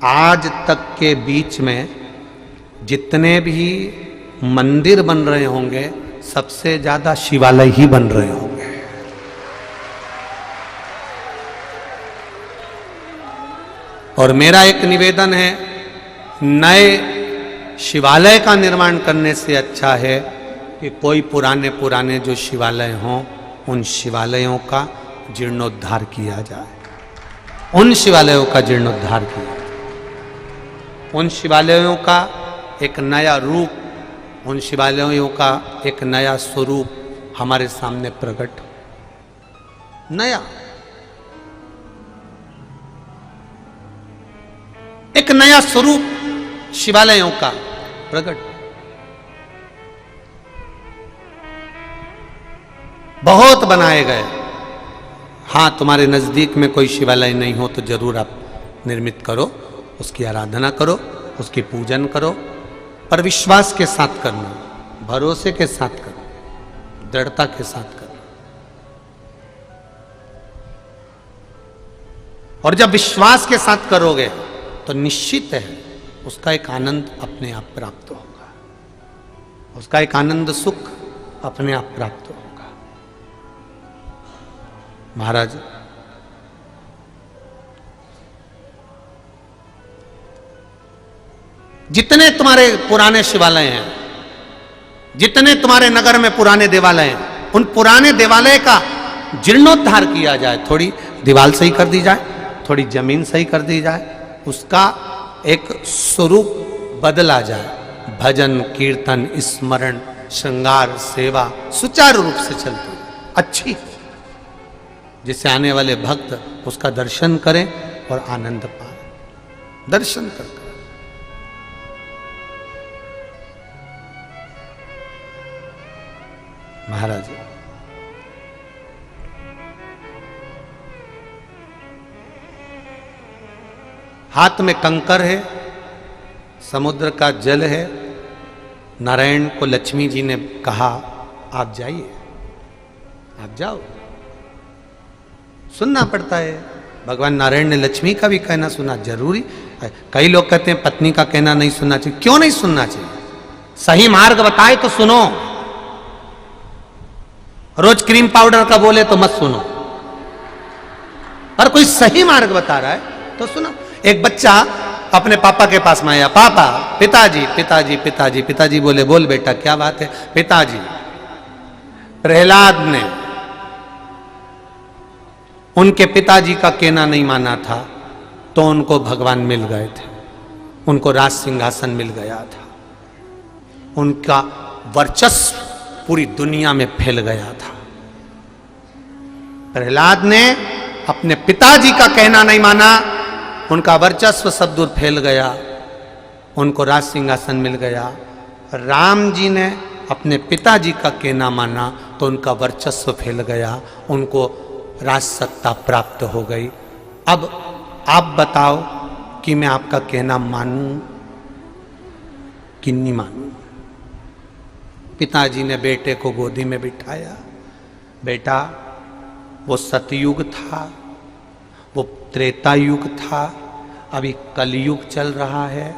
आज तक के बीच में जितने भी मंदिर बन रहे होंगे, सबसे ज्यादा शिवालय ही बन रहे होंगे। और मेरा एक निवेदन है, नए शिवालय का निर्माण करने से अच्छा है कि कोई पुराने पुराने जो शिवालय हों, उन शिवालयों का जीर्णोद्धार किया जाए, उन शिवालयों का जीर्णोद्धार किया, उन शिवालयों का एक नया रूप, उन शिवालयों का एक नया स्वरूप हमारे सामने प्रकट, नया एक नया स्वरूप शिवालयों का प्रकट। बहुत बनाए गए। हाँ, तुम्हारे नजदीक में कोई शिवालय नहीं हो तो जरूर आप निर्मित करो, उसकी आराधना करो, उसकी पूजन करो, पर विश्वास के साथ करना, भरोसे के साथ करना, दृढ़ता के साथ करना। और जब विश्वास के साथ करोगे तो निश्चित है उसका एक आनंद अपने आप प्राप्त होगा, उसका एक आनंद सुख अपने आप प्राप्त होगा। महाराज, जितने तुम्हारे पुराने शिवालय हैं, जितने तुम्हारे नगर में पुराने देवालय हैं, उन पुराने देवालय का जीर्णोद्धार किया जाए, थोड़ी दीवार सही कर दी जाए, थोड़ी जमीन सही कर दी जाए, उसका एक स्वरूप बदला जाए, भजन कीर्तन स्मरण श्रृंगार सेवा सुचारू रूप से चलती अच्छी, जिससे आने वाले भक्त उसका दर्शन करें और आनंद पाए। दर्शन कर महाराज, हाथ में कंकर है, समुद्र का जल है। नारायण को लक्ष्मी जी ने कहा आप जाइए, आप जाओ। सुनना पड़ता है, भगवान नारायण ने लक्ष्मी का भी कहना सुना, जरूरी। कई लोग कहते हैं पत्नी का कहना नहीं सुनना चाहिए। क्यों नहीं सुनना चाहिए? सही मार्ग बताए तो सुनो, रोज क्रीम पाउडर का बोले तो मत सुनो, पर कोई सही मार्ग बता रहा है तो सुनो। एक बच्चा अपने पापा के पास में आया, पापा, पिताजी पिताजी पिताजी। पिताजी बोले बोल बेटा क्या बात है? पिताजी, प्रहलाद ने उनके पिताजी का कहना नहीं माना था तो उनको भगवान मिल गए थे, उनको राज सिंहासन मिल गया था, उनका वर्चस्व पूरी दुनिया में फैल गया था। प्रहलाद ने अपने पिताजी का कहना नहीं माना, उनका वर्चस्व सब दूर फैल गया, उनको राज सिंहासन मिल गया। राम जी ने अपने पिताजी का कहना माना तो उनका वर्चस्व फैल गया, उनको राज सत्ता प्राप्त हो गई। अब आप बताओ कि मैं आपका कहना मानूं कि नहीं मानूं। पिताजी ने बेटे को गोदी में बिठाया, बेटा वो सतयुग था, वो त्रेता युग था, अभी कलयुग चल रहा है,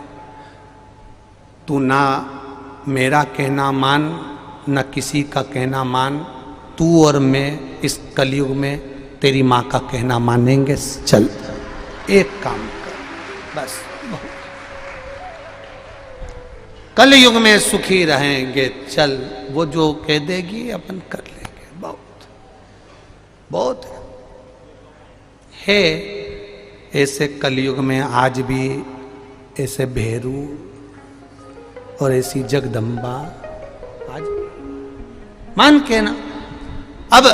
तू ना मेरा कहना मान न किसी का कहना मान, तू और मैं इस कलयुग में तेरी माँ का कहना मानेंगे। चल एक काम कर बस, कलयुग में सुखी रहेंगे, चल वो जो कह देगी अपन कर लेंगे। बहुत बहुत है ऐसे कलयुग में आज भी ऐसे भेरू और ऐसी जगदम्बा आज मान के ना। अब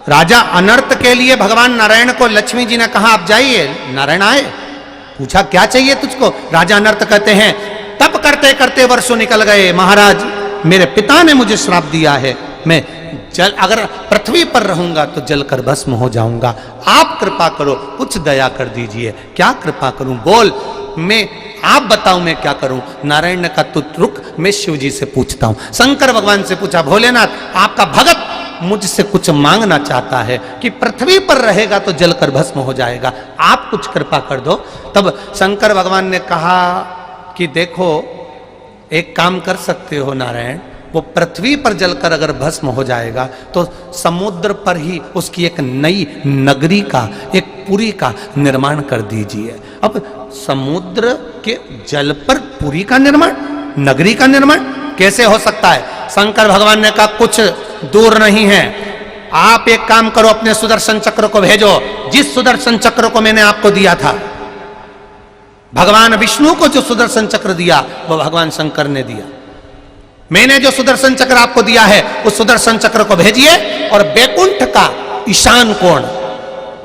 राजा अनर्त के लिए भगवान नारायण को लक्ष्मी जी ने कहा आप जाइए। नारायण आए, पूछा क्या चाहिए तुझको। राजा अनर्त कहते हैं तप करते करते वर्षों निकल गए, महाराज मेरे पिता ने मुझे श्राप दिया है, मैं जल अगर पृथ्वी पर रहूंगा तो जलकर भस्म हो जाऊंगा, आप कृपा करो, कुछ दया कर दीजिए। क्या कृपा करूं, बोल, मैं आप बताओ मैं क्या करूं। नारायण ने कहा तू रुक, मैं शिव जी से पूछता हूं। शंकर भगवान से पूछा, भोलेनाथ आपका भगत मुझसे कुछ मांगना चाहता है कि पृथ्वी पर रहेगा तो जलकर भस्म हो जाएगा, आप कुछ कृपा कर दो। तब शंकर भगवान ने कहा कि देखो एक काम कर सकते हो नारायण, वो पृथ्वी पर जलकर अगर भस्म हो जाएगा तो समुद्र पर ही उसकी एक नई नगरी का, एक पुरी का निर्माण कर दीजिए। अब समुद्र के जल पर पुरी का निर्माण, नगरी का निर्माण कैसे हो सकता है। शंकर भगवान ने कहा कुछ दूर नहीं है, आप एक काम करो, अपने सुदर्शन चक्र को भेजो, जिस सुदर्शन चक्र को मैंने आपको दिया था, भगवान विष्णु को जो सुदर्शन चक्र दिया वो भगवान शंकर ने दिया। मैंने जो सुदर्शन चक्र आपको दिया है उस सुदर्शन चक्र को भेजिए और बैकुंठ का ईशान कोण,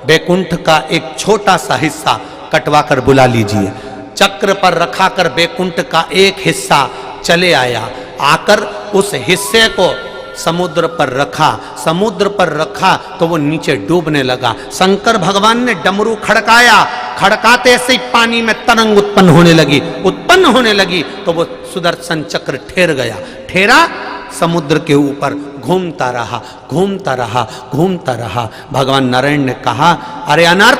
बैकुंठ का एक छोटा सा हिस्सा कटवा कर बुला लीजिए। चक्र पर रखा कर बैकुंठ का एक हिस्सा चले आया, आकर उस हिस्से को समुद्र पर रखा, समुद्र पर रखा तो वो नीचे डूबने लगा। शंकर भगवान ने डमरू खड़काया, खड़काते से पानी में तरंग उत्पन्न होने लगी तो वो सुदर्शन चक्र ठहर गया, ठहरा समुद्र के ऊपर घूमता रहा। भगवान नारायण ने कहा अरे अनर्थ,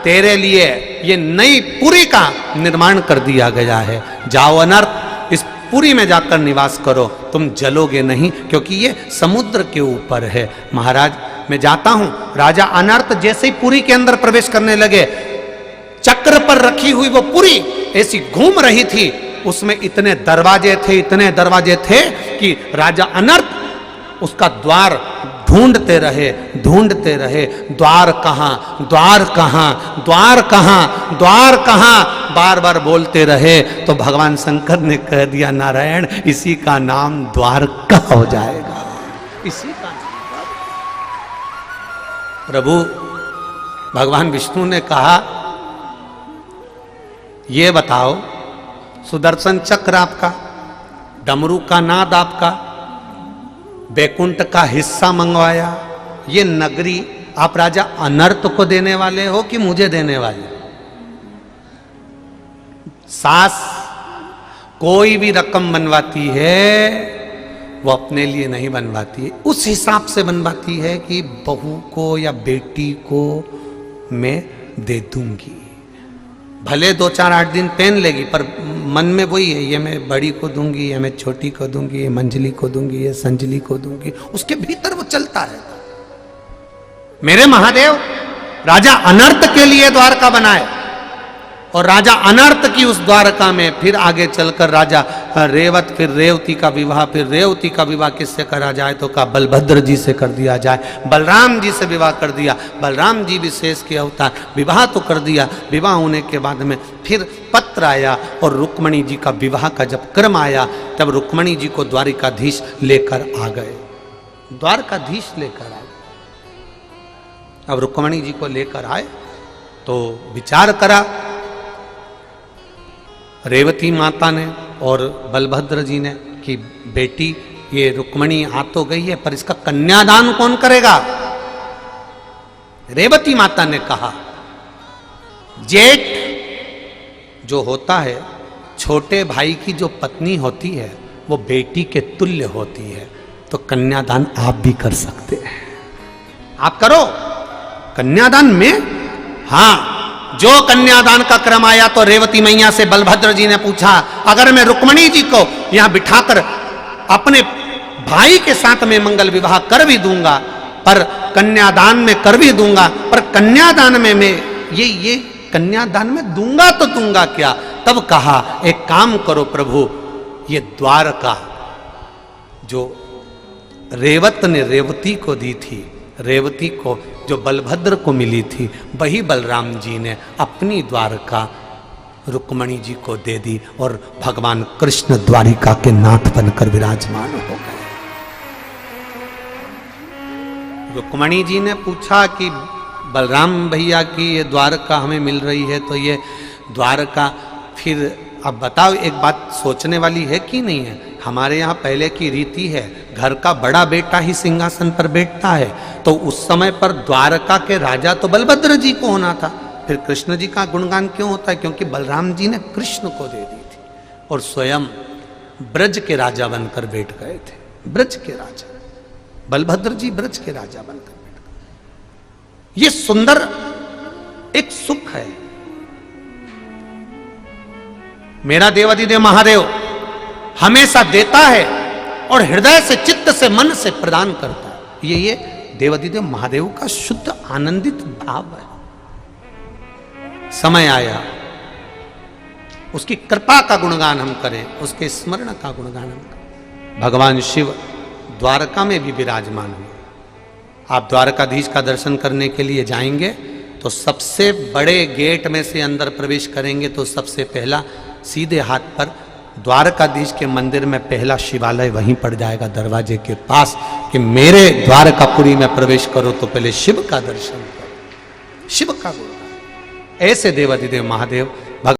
तेरे लिए ये नई पुरी का निर्माण कर दिया गया है, जाओ अनर्थ इस पुरी में जाकर निवास करो, तुम जलोगे नहीं क्योंकि ये समुद्र के ऊपर है। महाराज मैं जाता हूं। राजा अनर्थ जैसे ही पुरी के अंदर प्रवेश करने लगे, चक्र पर रखी हुई वो पुरी ऐसी घूम रही थी, उसमें इतने दरवाजे थे कि राजा अनर्थ उसका द्वार ढूंढते रहे, द्वार कहां, बार बार बोलते रहे। तो भगवान शंकर ने कह दिया नारायण इसी का नाम द्वारका हो जाएगा, इसी का नाम। प्रभु भगवान विष्णु ने कहा ये बताओ, सुदर्शन चक्र आपका, डमरू का नाद आपका, बैकुंठ का हिस्सा मंगवाया, ये नगरी आप राजा अनर्थ को देने वाले हो कि मुझे देने वाले? सास कोई भी रकम बनवाती है वो अपने लिए नहीं बनवाती है, उस हिसाब से बनवाती है कि बहू को या बेटी को मैं दे दूंगी। भले 2-4-8 दिन पहन लेगी पर मन में वही है, ये मैं बड़ी को दूंगी, ये मैं छोटी को दूंगी, ये मंजली को दूंगी, ये संजली को दूंगी, उसके भीतर वो चलता रहता। मेरे महादेव राजा अनर्थ के लिए द्वारका बनाए, और राजा अनर्थ की उस द्वारका में। फिर आगे चलकर राजा रेवत, फिर रेवती का विवाह, फिर रेवती का विवाह किससे करा जाए तो कहा बलभद्र जी से कर दिया जाए। बलराम जी से विवाह कर दिया, बलराम जी विशेष के अवतार, विवाह तो कर दिया। विवाह होने के बाद में फिर पत्र आया और रुक्मणी जी का विवाह का जब क्रम आया तब रुक्मणी जी को द्वारिकाधीश लेकर आ गए, द्वारकाधीश लेकर आए। अब रुक्मणी जी को लेकर आए तो विचार करा रेवती माता ने और बलभद्र जी ने कि बेटी ये रुक्मणी आ तो गई है पर इसका कन्यादान कौन करेगा। रेवती माता ने कहा जेठ जो होता है, छोटे भाई की जो पत्नी होती है वो बेटी के तुल्य होती है, तो कन्यादान आप भी कर सकते हैं, आप करो कन्यादान में। हाँ, जो कन्यादान का क्रम आया तो रेवती मैया से बलभद्र जी ने पूछा अगर मैं रुक्मणी जी को यहां बिठाकर अपने भाई के साथ में मंगल विवाह कर भी दूंगा, पर कन्यादान में कर भी दूंगा, पर कन्यादान में मैं ये कन्यादान में दूंगा तो दूंगा क्या। तब कहा एक काम करो प्रभु, ये द्वारका जो रेवत ने रेवती को दी थी, रेवती को जो बलभद्र को मिली थी, वही बलराम जी ने अपनी द्वारका रुक्मणी जी को दे दी और भगवान कृष्ण द्वारिका के नाथ बनकर विराजमान हो गए। रुक्मणी जी ने पूछा कि बलराम भैया की ये द्वारका हमें मिल रही है, तो ये द्वारका फिर अब बताओ, एक बात सोचने वाली है कि नहीं है। हमारे यहाँ पहले की रीति है घर का बड़ा बेटा ही सिंहासन पर बैठता है, तो उस समय पर द्वारका के राजा तो बलभद्र जी को होना था। फिर कृष्ण जी का गुणगान क्यों होता है, क्योंकि बलराम जी ने कृष्ण को दे दी थी और स्वयं ब्रज के राजा बनकर बैठ गए थे। ब्रज के राजा बलभद्र जी ब्रज के राजा बनकर बैठ गए। ये सुंदर एक सुख है। मेरा देवाधिदेव महादेव हमेशा देता है और हृदय से, चित्त से, मन से प्रदान करता है। ये देवाधिदेव महादेव का शुद्ध आनंदित भाव है। समय आया उसकी कृपा का गुणगान हम करें, उसके स्मरण का गुणगान हम करें। भगवान शिव द्वारका में भी विराजमान हुए। आप द्वारकाधीश का दर्शन करने के लिए जाएंगे तो सबसे बड़े गेट में से अंदर प्रवेश करेंगे तो सबसे पहला सीधे हाथ पर द्वारकाधीश के मंदिर में पहला शिवालय वहीं पड़ जाएगा दरवाजे के पास, कि मेरे द्वारकापुरी में प्रवेश करो तो पहले शिव का दर्शन करो, शिव का गुण। ऐसे देवाधिदेव महादेव